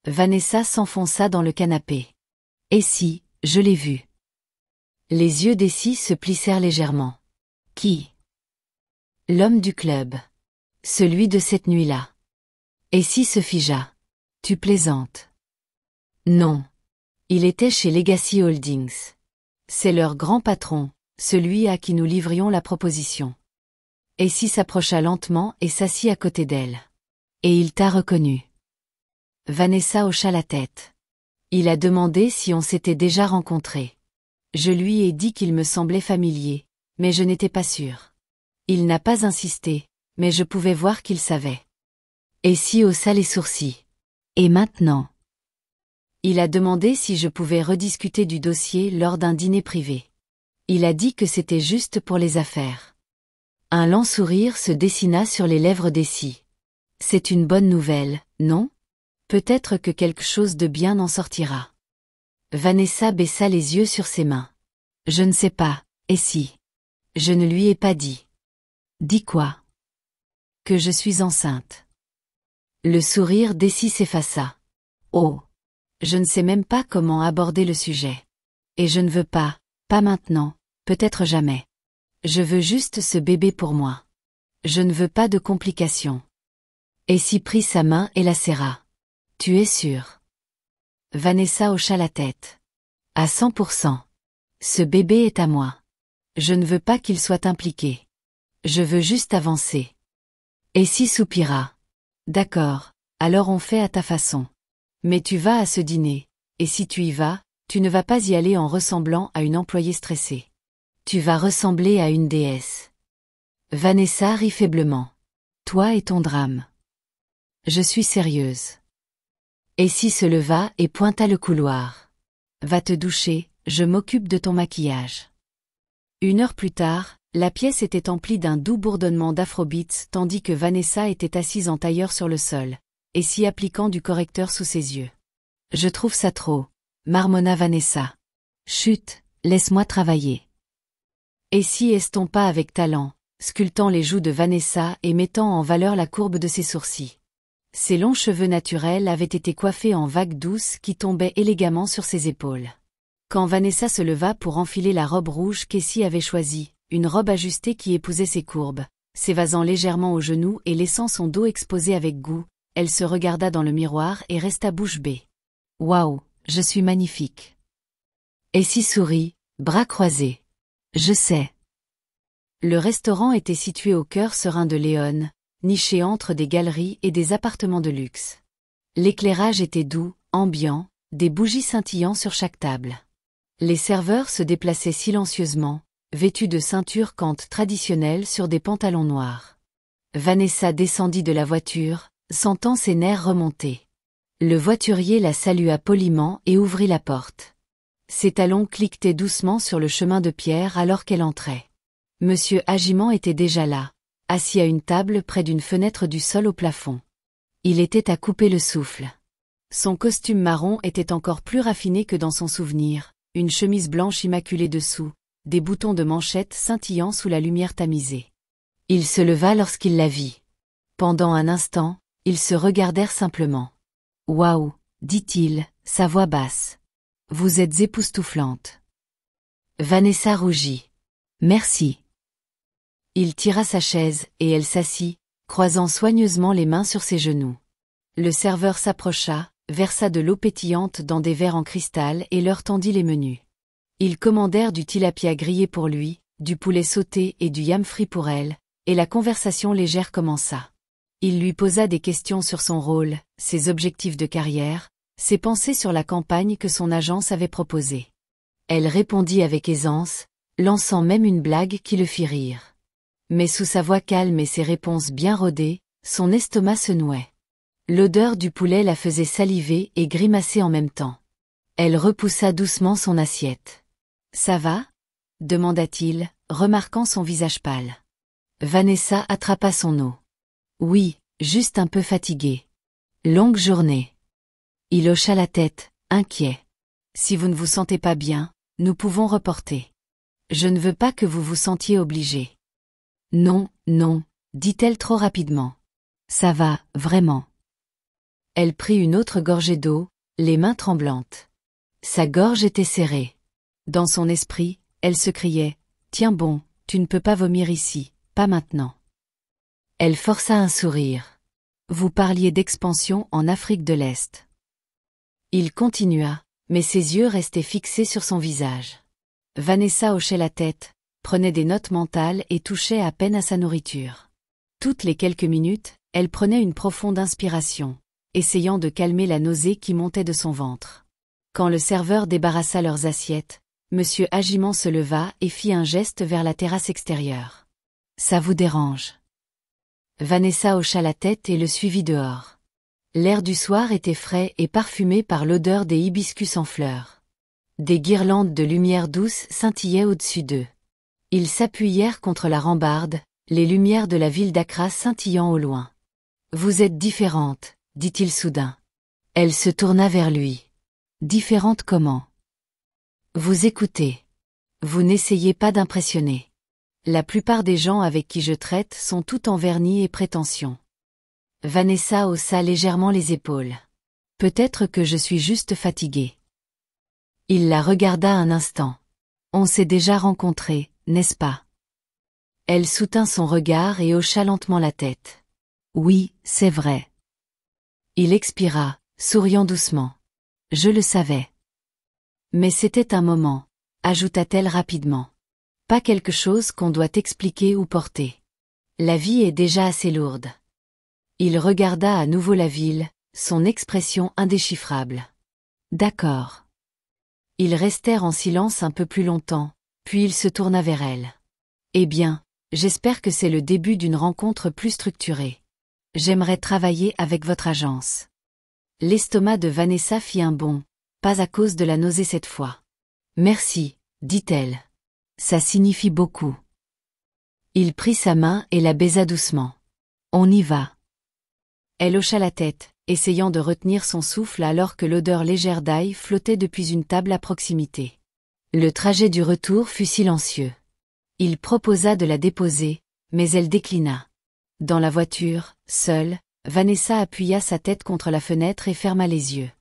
Vanessa s'enfonça dans le canapé. « Essie, je l'ai vue. » Les yeux d'Essie se plissèrent légèrement. « Qui ?» ?»« L'homme du club. Celui de cette nuit-là. » Essie se figea. « Tu plaisantes. » ?»« Non. Il était chez Legacy Holdings. C'est leur grand patron, celui à qui nous livrions la proposition. » Essie s'approcha lentement et s'assit à côté d'elle. « Et il t'a reconnu. » Vanessa hocha la tête. « Il a demandé si on s'était déjà rencontrés. Je lui ai dit qu'il me semblait familier, mais je n'étais pas sûre. Il n'a pas insisté, mais je pouvais voir qu'il savait. » Essie haussa les sourcils. « Et maintenant ?» Il a demandé si je pouvais rediscuter du dossier lors d'un dîner privé. Il a dit que c'était juste pour les affaires. » Un lent sourire se dessina sur les lèvres d'Essie. « C'est une bonne nouvelle, non ? Peut-être que quelque chose de bien en sortira. » Vanessa baissa les yeux sur ses mains. « Je ne sais pas, Essie. Je ne lui ai pas dit. »« Dis quoi ? » ?»« Que je suis enceinte. » Le sourire d'Essie s'effaça. « Oh ! Je ne sais même pas comment aborder le sujet. Et je ne veux pas maintenant, peut-être jamais. Je veux juste ce bébé pour moi. Je ne veux pas de complications. Essie prit sa main et la serra. Tu es sûre? Vanessa hocha la tête. À 100%. Ce bébé est à moi. Je ne veux pas qu'il soit impliqué. Je veux juste avancer. Essie soupira. D'accord, alors on fait à ta façon. Mais tu vas à ce dîner, et si tu y vas, tu ne vas pas y aller en ressemblant à une employée stressée. Tu vas ressembler à une déesse. Vanessa rit faiblement. Toi et ton drame. Je suis sérieuse. Essie se leva et pointa le couloir. Va te doucher, je m'occupe de ton maquillage. 1 heure plus tard, la pièce était emplie d'un doux bourdonnement d'afrobeats tandis que Vanessa était assise en tailleur sur le sol, Essie appliquant du correcteur sous ses yeux. Je trouve ça trop, marmonna Vanessa. Chut, laisse-moi travailler. Essie estompa avec talent, sculptant les joues de Vanessa et mettant en valeur la courbe de ses sourcils. Ses longs cheveux naturels avaient été coiffés en vagues douces qui tombaient élégamment sur ses épaules. Quand Vanessa se leva pour enfiler la robe rouge qu'Essie avait choisie, une robe ajustée qui épousait ses courbes, s'évasant légèrement aux genoux et laissant son dos exposé avec goût, elle se regarda dans le miroir et resta bouche bée. Waouh, je suis magnifique. Essie sourit, bras croisés. Je sais. Le restaurant était situé au cœur serein de Léon, niché entre des galeries et des appartements de luxe. L'éclairage était doux, ambiant, des bougies scintillant sur chaque table. Les serveurs se déplaçaient silencieusement, vêtus de ceintures cantes traditionnelles sur des pantalons noirs. Vanessa descendit de la voiture, sentant ses nerfs remonter. Le voiturier la salua poliment et ouvrit la porte. Ses talons cliquetaient doucement sur le chemin de pierre alors qu'elle entrait. Monsieur Agiment était déjà là, assis à une table près d'une fenêtre du sol au plafond. Il était à couper le souffle. Son costume marron était encore plus raffiné que dans son souvenir, une chemise blanche immaculée dessous, des boutons de manchette scintillant sous la lumière tamisée. Il se leva lorsqu'il la vit. Pendant un instant, ils se regardèrent simplement. « Waouh !» dit-il, sa voix basse. « Vous êtes époustouflante. » Vanessa rougit. « Merci. » Il tira sa chaise et elle s'assit, croisant soigneusement les mains sur ses genoux. Le serveur s'approcha, versa de l'eau pétillante dans des verres en cristal et leur tendit les menus. Ils commandèrent du tilapia grillé pour lui, du poulet sauté et du yam frit pour elle, et la conversation légère commença. Il lui posa des questions sur son rôle, ses objectifs de carrière, ses pensées sur la campagne que son agence avait proposée. Elle répondit avec aisance, lançant même une blague qui le fit rire. Mais sous sa voix calme et ses réponses bien rodées, son estomac se nouait. L'odeur du poulet la faisait saliver et grimacer en même temps. Elle repoussa doucement son assiette. « Ça va ?» demanda-t-il, remarquant son visage pâle. Vanessa attrapa son eau. « Oui, juste un peu fatiguée. Longue journée. » Il hocha la tête, inquiet. « Si vous ne vous sentez pas bien, nous pouvons reporter. Je ne veux pas que vous vous sentiez obligé. » « Non, non, » dit-elle trop rapidement. « Ça va, vraiment. » Elle prit une autre gorgée d'eau, les mains tremblantes. Sa gorge était serrée. Dans son esprit, elle se criait « Tiens bon, tu ne peux pas vomir ici, pas maintenant. » Elle força un sourire. « Vous parliez d'expansion en Afrique de l'Est. » Il continua, mais ses yeux restaient fixés sur son visage. Vanessa hochait la tête, prenait des notes mentales et touchait à peine à sa nourriture. Toutes les quelques minutes, elle prenait une profonde inspiration, essayant de calmer la nausée qui montait de son ventre. Quand le serveur débarrassa leurs assiettes, Monsieur Agiment se leva et fit un geste vers la terrasse extérieure. « Ça vous dérange ?» Vanessa hocha la tête et le suivit dehors. L'air du soir était frais et parfumé par l'odeur des hibiscus en fleurs. Des guirlandes de lumière douce scintillaient au-dessus d'eux. Ils s'appuyèrent contre la rambarde, les lumières de la ville d'Accra scintillant au loin. « Vous êtes différente, » dit-il soudain. Elle se tourna vers lui. « Différente comment ? » « Vous écoutez. Vous n'essayez pas d'impressionner. La plupart des gens avec qui je traite sont tout en vernis et prétention. » Vanessa haussa légèrement les épaules. « Peut-être que je suis juste fatiguée. » Il la regarda un instant. « On s'est déjà rencontrés, n'est-ce pas ? Elle soutint son regard et hocha lentement la tête. Oui, c'est vrai. Il expira, souriant doucement. Je le savais. Mais c'était un moment, ajouta-t-elle rapidement. Pas quelque chose qu'on doit expliquer ou porter. La vie est déjà assez lourde. Il regarda à nouveau la ville, son expression indéchiffrable. D'accord. Ils restèrent en silence un peu plus longtemps, puis il se tourna vers elle. Eh bien, j'espère que c'est le début d'une rencontre plus structurée. J'aimerais travailler avec votre agence. L'estomac de Vanessa fit un bond, pas à cause de la nausée cette fois. Merci, dit-elle. Ça signifie beaucoup. Il prit sa main et la baisa doucement. On y va. Elle hocha la tête, essayant de retenir son souffle alors que l'odeur légère d'ail flottait depuis une table à proximité. Le trajet du retour fut silencieux. Il proposa de la déposer, mais elle déclina. Dans la voiture, seule, Vanessa appuya sa tête contre la fenêtre et ferma les yeux.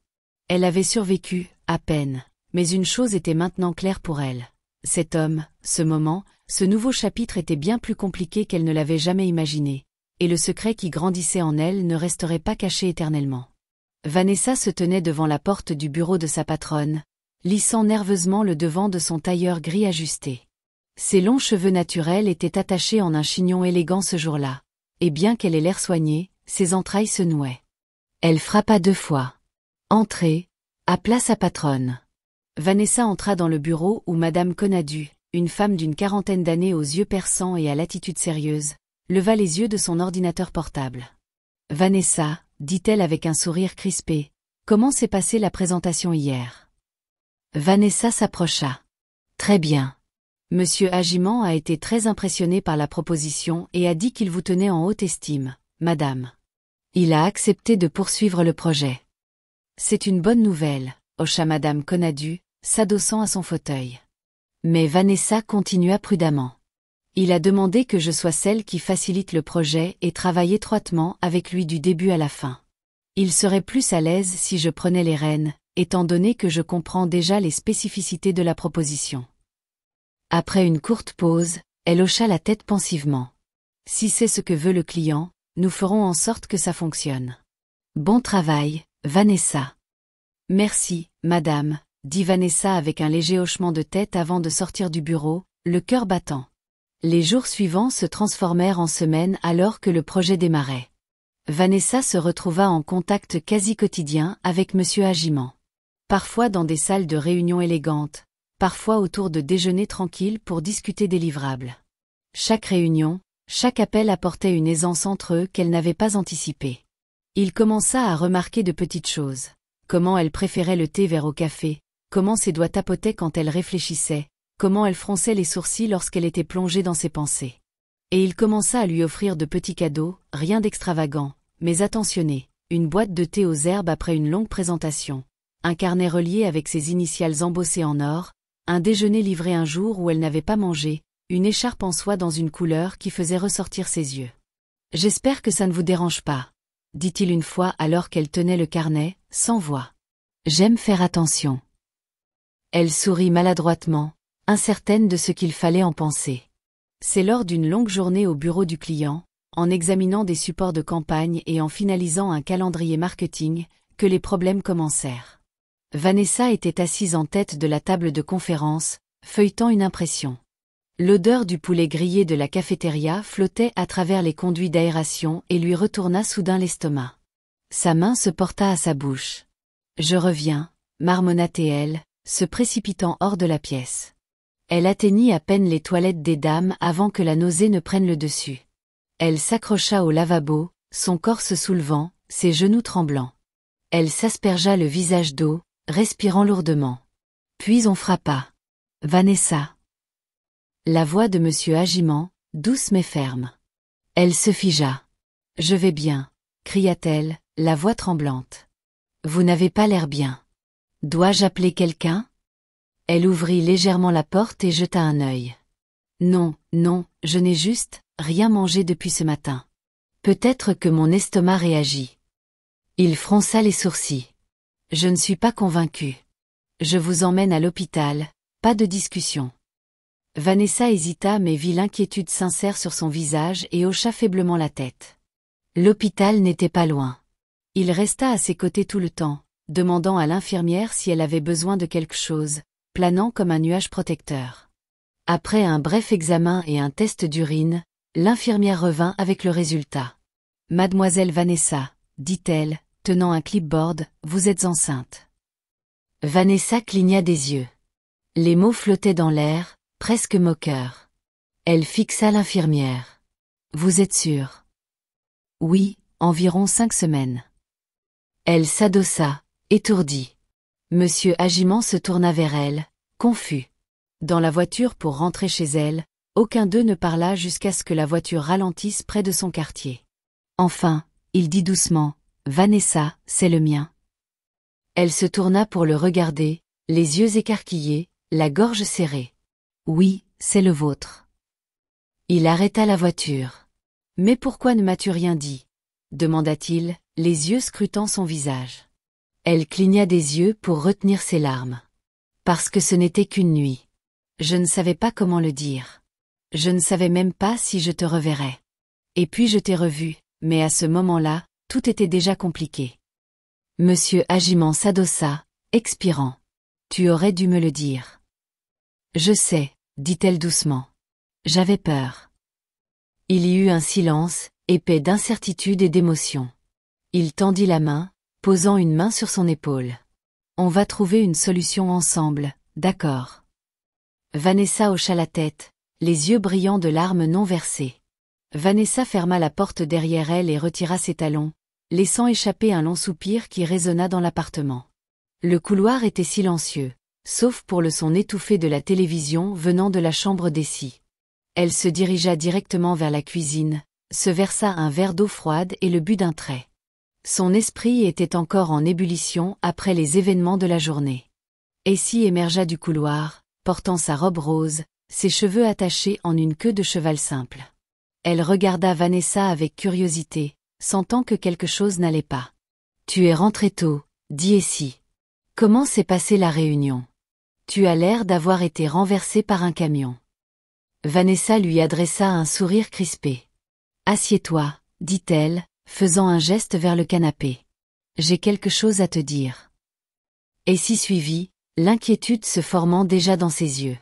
Elle avait survécu, à peine, mais une chose était maintenant claire pour elle. Cet homme, ce moment, ce nouveau chapitre était bien plus compliqué qu'elle ne l'avait jamais imaginé, et le secret qui grandissait en elle ne resterait pas caché éternellement. Vanessa se tenait devant la porte du bureau de sa patronne, lissant nerveusement le devant de son tailleur gris ajusté. Ses longs cheveux naturels étaient attachés en un chignon élégant ce jour-là, et bien qu'elle ait l'air soignée, ses entrailles se nouaient. Elle frappa 2 fois. Entrez, appela sa patronne. Vanessa entra dans le bureau où Madame Conadu, une femme d'une quarantaine d'années aux yeux perçants et à l'attitude sérieuse, leva les yeux de son ordinateur portable. Vanessa, dit-elle avec un sourire crispé, comment s'est passée la présentation hier? Vanessa s'approcha. Très bien. Monsieur Agimant a été très impressionné par la proposition et a dit qu'il vous tenait en haute estime, madame. Il a accepté de poursuivre le projet. C'est une bonne nouvelle, hocha Madame Conadu, s'adossant à son fauteuil. Mais Vanessa continua prudemment. Il a demandé que je sois celle qui facilite le projet et travaille étroitement avec lui du début à la fin. Il serait plus à l'aise si je prenais les rênes, étant donné que je comprends déjà les spécificités de la proposition. Après une courte pause, elle hocha la tête pensivement. Si c'est ce que veut le client, nous ferons en sorte que ça fonctionne. Bon travail, Vanessa. Merci, madame, dit Vanessa avec un léger hochement de tête avant de sortir du bureau, le cœur battant. Les jours suivants se transformèrent en semaines alors que le projet démarrait. Vanessa se retrouva en contact quasi quotidien avec Monsieur Agimant. Parfois dans des salles de réunion élégantes, parfois autour de déjeuners tranquilles pour discuter des livrables. Chaque réunion, chaque appel apportait une aisance entre eux qu'elle n'avait pas anticipée. Il commença à remarquer de petites choses. Comment elle préférait le thé vert au café, comment ses doigts tapotaient quand elle réfléchissait, comment elle fronçait les sourcils lorsqu'elle était plongée dans ses pensées. Et il commença à lui offrir de petits cadeaux, rien d'extravagant, mais attentionnés, une boîte de thé aux herbes après une longue présentation, un carnet relié avec ses initiales embossées en or, un déjeuner livré un jour où elle n'avait pas mangé, une écharpe en soie dans une couleur qui faisait ressortir ses yeux. « J'espère que ça ne vous dérange pas », dit-il une fois alors qu'elle tenait le carnet, sans voix. « J'aime faire attention. » Elle sourit maladroitement, incertaine de ce qu'il fallait en penser. C'est lors d'une longue journée au bureau du client, en examinant des supports de campagne et en finalisant un calendrier marketing, que les problèmes commencèrent. Vanessa était assise en tête de la table de conférence, feuilletant une impression. L'odeur du poulet grillé de la cafétéria flottait à travers les conduits d'aération et lui retourna soudain l'estomac. Sa main se porta à sa bouche. « Je reviens », marmonna-t-elle, se précipitant hors de la pièce. Elle atteignit à peine les toilettes des dames avant que la nausée ne prenne le dessus. Elle s'accrocha au lavabo, son corps se soulevant, ses genoux tremblants. Elle s'aspergea le visage d'eau, respirant lourdement. Puis on frappa. « Vanessa !» La voix de Monsieur Agimant, douce mais ferme. Elle se figea. « Je vais bien », cria-t-elle, la voix tremblante. « Vous n'avez pas l'air bien. Dois-je appeler quelqu'un ?» Elle ouvrit légèrement la porte et jeta un œil. « Non, non, je n'ai juste rien mangé depuis ce matin. Peut-être que mon estomac réagit. » Il fronça les sourcils. « Je ne suis pas convaincu. Je vous emmène à l'hôpital, pas de discussion. » Vanessa hésita mais vit l'inquiétude sincère sur son visage et hocha faiblement la tête. L'hôpital n'était pas loin. Il resta à ses côtés tout le temps, demandant à l'infirmière si elle avait besoin de quelque chose, planant comme un nuage protecteur. Après un bref examen et un test d'urine, l'infirmière revint avec le résultat. « Mademoiselle Vanessa, dit-elle, tenant un clipboard, vous êtes enceinte. » Vanessa cligna des yeux. Les mots flottaient dans l'air, presque moqueurs. Elle fixa l'infirmière. « Vous êtes sûre ? » ?»« Oui, environ 5 semaines. » Elle s'adossa, étourdie. Monsieur Agimant se tourna vers elle, confus. Dans la voiture pour rentrer chez elle, aucun d'eux ne parla jusqu'à ce que la voiture ralentisse près de son quartier. Enfin, il dit doucement, « Vanessa, c'est le mien. » Elle se tourna pour le regarder, les yeux écarquillés, la gorge serrée. « Oui, c'est le vôtre. » Il arrêta la voiture. « Mais pourquoi ne m'as-tu rien dit ?» demanda-t-il, les yeux scrutant son visage. Elle cligna des yeux pour retenir ses larmes. « Parce que ce n'était qu'une nuit. Je ne savais pas comment le dire. Je ne savais même pas si je te reverrais. Et puis je t'ai revu, mais à ce moment-là, tout était déjà compliqué. » Monsieur Agimant s'adossa, expirant. « Tu aurais dû me le dire. »« Je sais, » dit-elle doucement. « J'avais peur. » Il y eut un silence, épais d'incertitude et d'émotion. Il tendit la main, posant une main sur son épaule. « On va trouver une solution ensemble, d'accord. » Vanessa hocha la tête, les yeux brillants de larmes non versées. Vanessa ferma la porte derrière elle et retira ses talons, laissant échapper un long soupir qui résonna dans l'appartement. Le couloir était silencieux, sauf pour le son étouffé de la télévision venant de la chambre d'Essie. Elle se dirigea directement vers la cuisine, se versa un verre d'eau froide et le but d'un trait. Son esprit était encore en ébullition après les événements de la journée. Essie émergea du couloir, portant sa robe rose, ses cheveux attachés en une queue de cheval simple. Elle regarda Vanessa avec curiosité, sentant que quelque chose n'allait pas. « Tu es rentrée tôt, » dit Essie. « Comment s'est passée la réunion ? Tu as l'air d'avoir été renversée par un camion. » Vanessa lui adressa un sourire crispé. « Assieds-toi, » dit-elle, faisant un geste vers le canapé. « J'ai quelque chose à te dire. » Essie suivit, l'inquiétude se formant déjà dans ses yeux.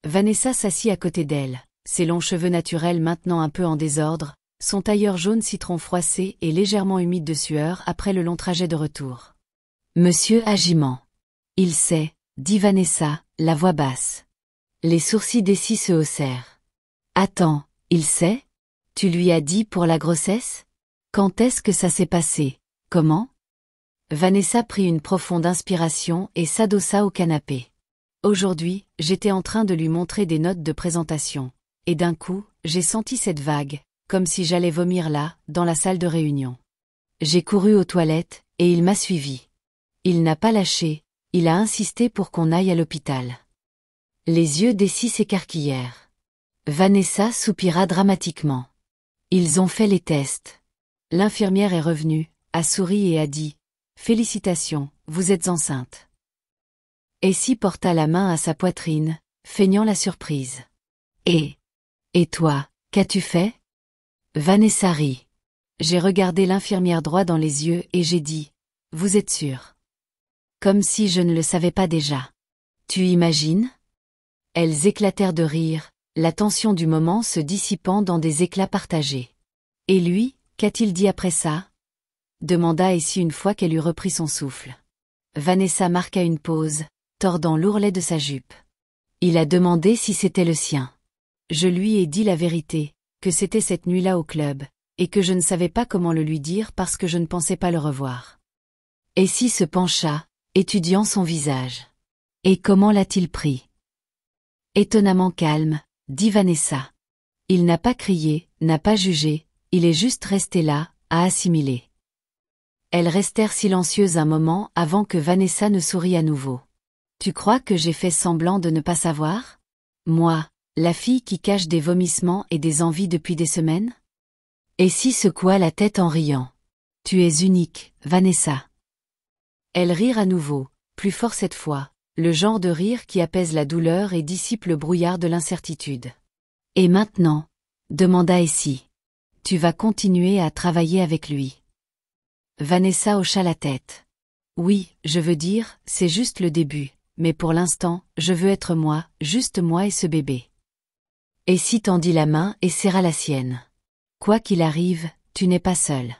Vanessa s'assit à côté d'elle, ses longs cheveux naturels maintenant un peu en désordre, son tailleur jaune citron froissé et légèrement humide de sueur après le long trajet de retour. « Monsieur Agimant. »« Il sait, » dit Vanessa, la voix basse. Les sourcils d'Essie se haussèrent. « Attends, il sait ? Tu lui as dit pour la grossesse ? Quand est-ce que ça s'est passé ? Comment ?» Vanessa prit une profonde inspiration et s'adossa au canapé. Aujourd'hui, j'étais en train de lui montrer des notes de présentation, et d'un coup, j'ai senti cette vague, comme si j'allais vomir là, dans la salle de réunion. J'ai couru aux toilettes, et il m'a suivi. Il n'a pas lâché, il a insisté pour qu'on aille à l'hôpital. Les yeux d'Essie s'écarquillèrent. Vanessa soupira dramatiquement. Ils ont fait les tests. L'infirmière est revenue, a souri et a dit « Félicitations, vous êtes enceinte. » Essie porta la main à sa poitrine, feignant la surprise. « Et toi, qu'as-tu fait ?» Vanessa rit. J'ai regardé l'infirmière droit dans les yeux et j'ai dit « Vous êtes sûre ?» Comme si je ne le savais pas déjà. « Tu imagines ?» Elles éclatèrent de rire, la tension du moment se dissipant dans des éclats partagés. « Et lui, qu'a-t-il dit après ça ?» demanda Essie une fois qu'elle eut repris son souffle. Vanessa marqua une pause, tordant l'ourlet de sa jupe. Il a demandé si c'était le sien. Je lui ai dit la vérité, que c'était cette nuit-là au club, et que je ne savais pas comment le lui dire parce que je ne pensais pas le revoir. Essie se pencha, étudiant son visage. Et comment l'a-t-il pris ? Étonnamment calme, dit Vanessa. Il n'a pas crié, n'a pas jugé, il est juste resté là, à assimiler. Elles restèrent silencieuses un moment avant que Vanessa ne sourit à nouveau. Tu crois que j'ai fait semblant de ne pas savoir ? Moi, la fille qui cache des vomissements et des envies depuis des semaines ? Essie secoua la tête en riant. Tu es unique, Vanessa. Elles rirent à nouveau, plus fort cette fois, Le genre de rire qui apaise la douleur et dissipe le brouillard de l'incertitude. Et maintenant, demanda Essie. Tu vas continuer à travailler avec lui. Vanessa hocha la tête. Oui, je veux dire, c'est juste le début, mais pour l'instant, je veux être moi, juste moi et ce bébé. Essie tendit la main et serra la sienne. Quoi qu'il arrive, tu n'es pas seule.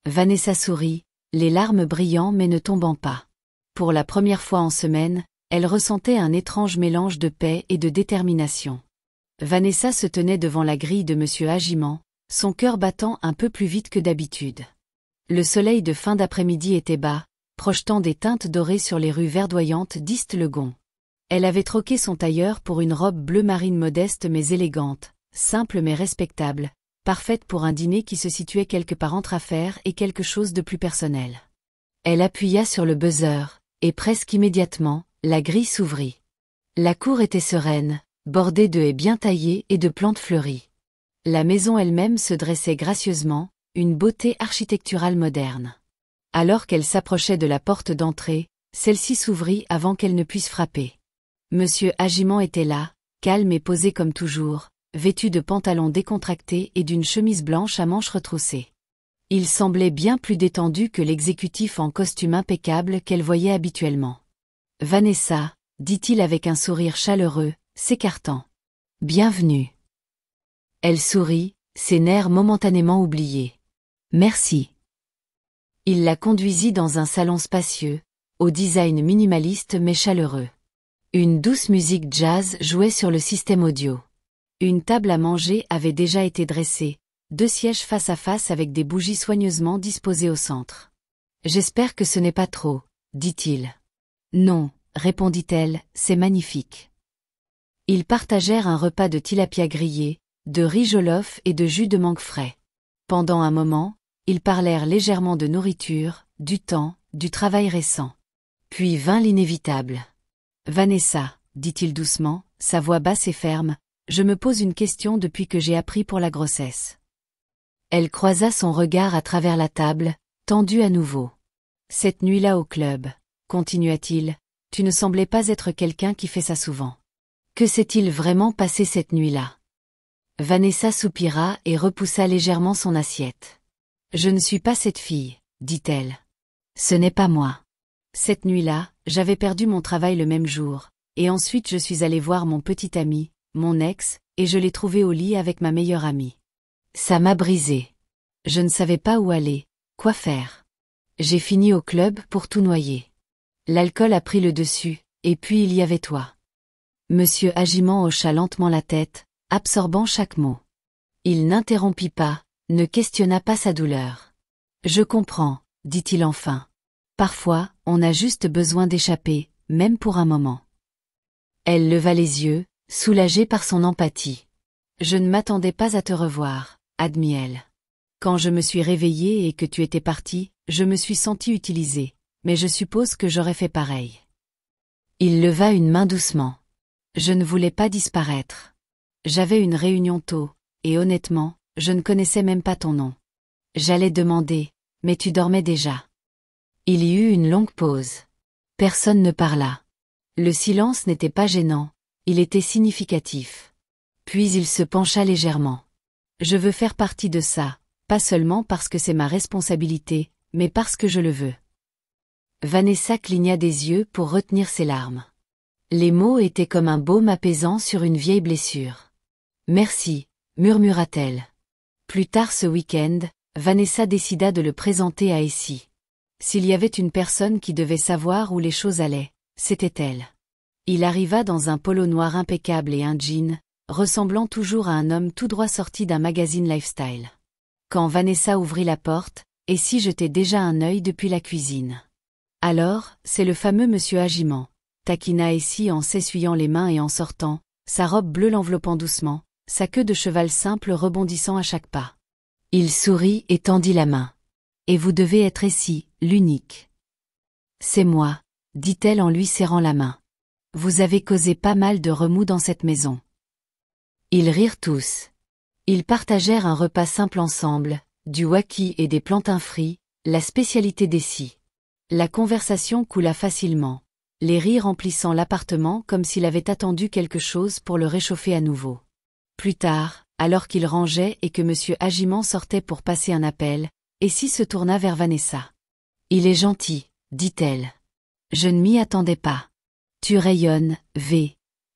Vanessa sourit, les larmes brillant mais ne tombant pas. Pour la première fois en semaine, elle ressentait un étrange mélange de paix et de détermination. Vanessa se tenait devant la grille de Monsieur Agimant, son cœur battant un peu plus vite que d'habitude. Le soleil de fin d'après-midi était bas, projetant des teintes dorées sur les rues verdoyantes d'Ist-le-Gon. Elle avait troqué son tailleur pour une robe bleu marine modeste mais élégante, simple mais respectable, parfaite pour un dîner qui se situait quelque part entre affaires et quelque chose de plus personnel. Elle appuya sur le buzzer, et presque immédiatement, la grille s'ouvrit. La cour était sereine, bordée de haies bien taillées et de plantes fleuries. La maison elle-même se dressait gracieusement, une beauté architecturale moderne. Alors qu'elle s'approchait de la porte d'entrée, celle-ci s'ouvrit avant qu'elle ne puisse frapper. Monsieur Agimant était là, calme et posé comme toujours, vêtu de pantalons décontractés et d'une chemise blanche à manches retroussées. Il semblait bien plus détendu que l'exécutif en costume impeccable qu'elle voyait habituellement. « Vanessa », dit-il avec un sourire chaleureux, s'écartant. « Bienvenue. » Elle sourit, ses nerfs momentanément oubliés. « Merci. » Il la conduisit dans un salon spacieux, au design minimaliste mais chaleureux. Une douce musique jazz jouait sur le système audio. Une table à manger avait déjà été dressée, 2 sièges face à face avec des bougies soigneusement disposées au centre. « J'espère que ce n'est pas trop, » dit-il. « Non, » répondit-elle, « c'est magnifique. » Ils partagèrent un repas de tilapia grillé, de riz jollof et de jus de mangue frais. Pendant un moment, ils parlèrent légèrement de nourriture, du temps, du travail récent. Puis vint l'inévitable. « Vanessa, » dit-il doucement, sa voix basse et ferme, « je me pose une question depuis que j'ai appris pour la grossesse. » Elle croisa son regard à travers la table, tendue à nouveau. « Cette nuit-là au club, » continua-t-il, « tu ne semblais pas être quelqu'un qui fait ça souvent. Que s'est-il vraiment passé cette nuit-là » Vanessa soupira et repoussa légèrement son assiette. « Je ne suis pas cette fille, » dit-elle. « Ce n'est pas moi. Cette nuit-là, j'avais perdu mon travail le même jour, et ensuite je suis allée voir mon petit ami, mon ex, et je l'ai trouvé au lit avec ma meilleure amie. Ça m'a brisé. Je ne savais pas où aller, quoi faire. J'ai fini au club pour tout noyer. L'alcool a pris le dessus, et puis il y avait toi. » Monsieur Agimant hocha lentement la tête, absorbant chaque mot. Il n'interrompit pas, ne questionna pas sa douleur. « Je comprends, » dit-il enfin. « Parfois, on a juste besoin d'échapper, même pour un moment. » Elle leva les yeux, soulagée par son empathie. « Je ne m'attendais pas à te revoir, » admit-elle. « Quand je me suis réveillée et que tu étais parti, je me suis sentie utilisée, mais je suppose que j'aurais fait pareil. » Il leva une main doucement. « Je ne voulais pas disparaître. J'avais une réunion tôt, et honnêtement, je ne connaissais même pas ton nom. J'allais demander, mais tu dormais déjà. » Il y eut une longue pause. Personne ne parla. Le silence n'était pas gênant, il était significatif. Puis il se pencha légèrement. « Je veux faire partie de ça, pas seulement parce que c'est ma responsabilité, mais parce que je le veux. » Vanessa cligna des yeux pour retenir ses larmes. Les mots étaient comme un baume apaisant sur une vieille blessure. « Merci », murmura-t-elle. Plus tard ce week-end, Vanessa décida de le présenter à Essie. S'il y avait une personne qui devait savoir où les choses allaient, c'était elle. Il arriva dans un polo noir impeccable et un jean, ressemblant toujours à un homme tout droit sorti d'un magazine lifestyle. Quand Vanessa ouvrit la porte, Essie jetait déjà un œil depuis la cuisine. « Alors, c'est le fameux Monsieur Agimant », taquina Essie en s'essuyant les mains et en sortant, sa robe bleue l'enveloppant doucement, sa queue de cheval simple rebondissant à chaque pas. Il sourit et tendit la main. « Et vous devez être Essie, l'unique. »« C'est moi, » dit-elle en lui serrant la main. « Vous avez causé pas mal de remous dans cette maison. » Ils rirent tous. Ils partagèrent un repas simple ensemble, du waki et des plantains frits, la spécialité d'Essie. La conversation coula facilement. les rires remplissant l'appartement comme s'il avait attendu quelque chose pour le réchauffer à nouveau. Plus tard, alors qu'il rangeait et que M. Agiment sortait pour passer un appel, Essie se tourna vers Vanessa. « Il est gentil, dit-elle. Je ne m'y attendais pas. Tu rayonnes, V. »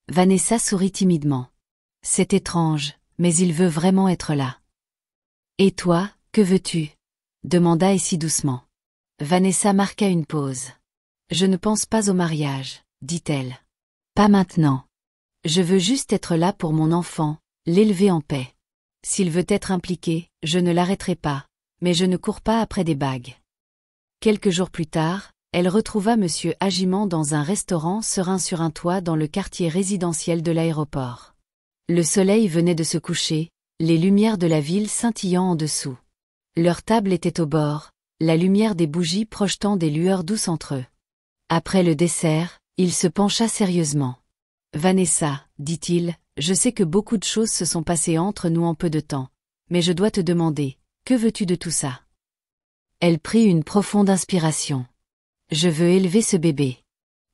Vanessa sourit timidement. « C'est étrange, mais il veut vraiment être là. »« Et toi, que veux-tu » demanda Essie doucement. Vanessa marqua une pause. « Je ne pense pas au mariage, dit-elle. Pas maintenant. Je veux juste être là pour mon enfant, l'élever en paix. S'il veut être impliqué, je ne l'arrêterai pas, mais je ne cours pas après des bagues. » Quelques jours plus tard, elle retrouva M. Agiment dans un restaurant serein sur un toit dans le quartier résidentiel de l'aéroport. Le soleil venait de se coucher, les lumières de la ville scintillant en dessous. Leur table était au bord, la lumière des bougies projetant des lueurs douces entre eux. Après le dessert, il se pencha sérieusement. « Vanessa, dit-il, je sais que beaucoup de choses se sont passées entre nous en peu de temps, mais je dois te demander, que veux-tu de tout ça ?» Elle prit une profonde inspiration. « Je veux élever ce bébé.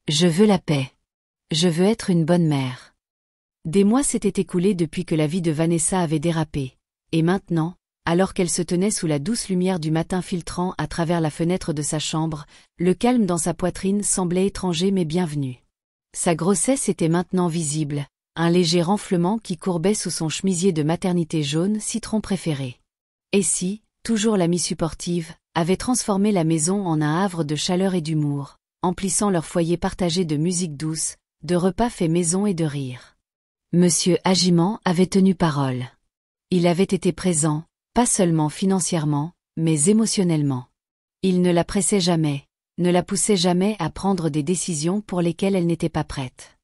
Je veux la paix. Je veux être une bonne mère. » Des mois s'étaient écoulés depuis que la vie de Vanessa avait dérapé, et maintenant, alors qu'elle se tenait sous la douce lumière du matin filtrant à travers la fenêtre de sa chambre, le calme dans sa poitrine semblait étranger mais bienvenu. Sa grossesse était maintenant visible, un léger renflement qui courbait sous son chemisier de maternité jaune citron préféré. Essie, toujours l'amie supportive, avait transformé la maison en un havre de chaleur et d'humour, emplissant leur foyer partagé de musique douce, de repas faits maison et de rire. Monsieur Agiment avait tenu parole. Il avait été présent, pas seulement financièrement, mais émotionnellement. Il ne la pressait jamais, ne la poussait jamais à prendre des décisions pour lesquelles elle n'était pas prête.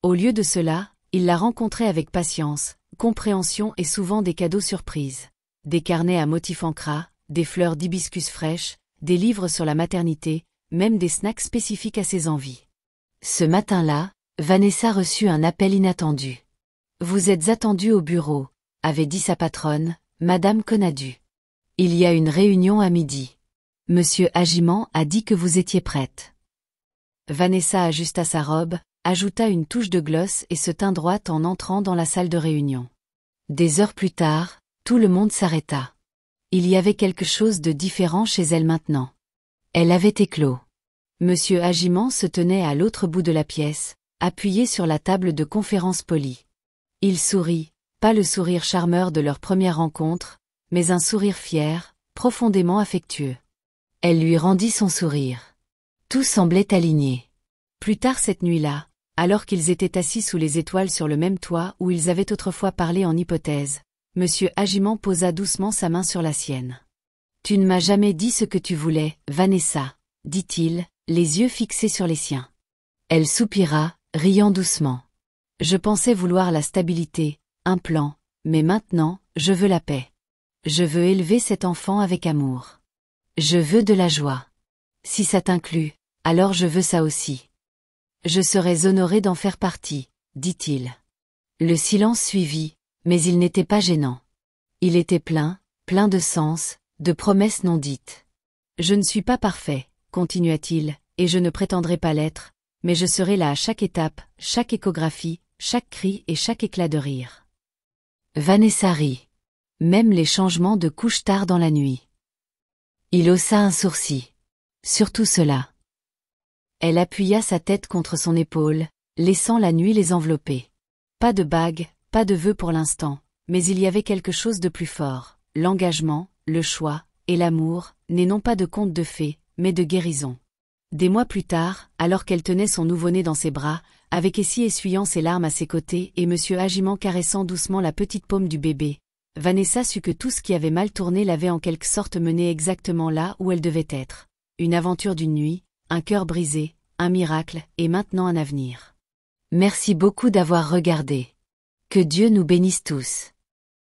Au lieu de cela, il la rencontrait avec patience, compréhension et souvent des cadeaux surprises. Des carnets à motifs en cras, des fleurs d'hibiscus fraîches, des livres sur la maternité, même des snacks spécifiques à ses envies. Ce matin-là, Vanessa reçut un appel inattendu. « Vous êtes attendue au bureau », avait dit sa patronne, Madame Conadu. « Il y a une réunion à midi. Monsieur Agiment a dit que vous étiez prête. » Vanessa ajusta sa robe, ajouta une touche de gloss et se tint droite en entrant dans la salle de réunion. Des heures plus tard, tout le monde s'arrêta. Il y avait quelque chose de différent chez elle maintenant. Elle avait éclos. Monsieur Agiment se tenait à l'autre bout de la pièce, appuyé sur la table de conférence polie. Il sourit, pas le sourire charmeur de leur première rencontre, mais un sourire fier, profondément affectueux. Elle lui rendit son sourire. Tout semblait aligné. Plus tard cette nuit-là, alors qu'ils étaient assis sous les étoiles sur le même toit où ils avaient autrefois parlé en hypothèse, Monsieur Agiment posa doucement sa main sur la sienne. « Tu ne m'as jamais dit ce que tu voulais, Vanessa, » dit-il, les yeux fixés sur les siens. Elle soupira, riant doucement. « Je pensais vouloir la stabilité, un plan, mais maintenant, je veux la paix. Je veux élever cet enfant avec amour. Je veux de la joie. Si ça t'inclut, alors je veux ça aussi. Je serais honoré d'en faire partie, » dit-il. Le silence suivit, mais il n'était pas gênant. Il était plein de sens, de promesses non dites. « Je ne suis pas parfait, » continua-t-il, « et je ne prétendrai pas l'être, mais je serai là à chaque étape, chaque échographie, chaque cri et chaque éclat de rire. » Vanessa rit. Même les changements de couche tard dans la nuit. Il haussa un sourcil. Surtout cela. Elle appuya sa tête contre son épaule, laissant la nuit les envelopper. Pas de bague, pas de vœux pour l'instant, mais il y avait quelque chose de plus fort, l'engagement, le choix, et l'amour, né non pas de contes de fées, mais de guérison. Des mois plus tard, alors qu'elle tenait son nouveau-né dans ses bras, avec Essie essuyant ses larmes à ses côtés et Monsieur Agiment caressant doucement la petite paume du bébé, Vanessa sut que tout ce qui avait mal tourné l'avait en quelque sorte menée exactement là où elle devait être. Une aventure d'une nuit, un cœur brisé, un miracle, et maintenant un avenir. Merci beaucoup d'avoir regardé. Que Dieu nous bénisse tous.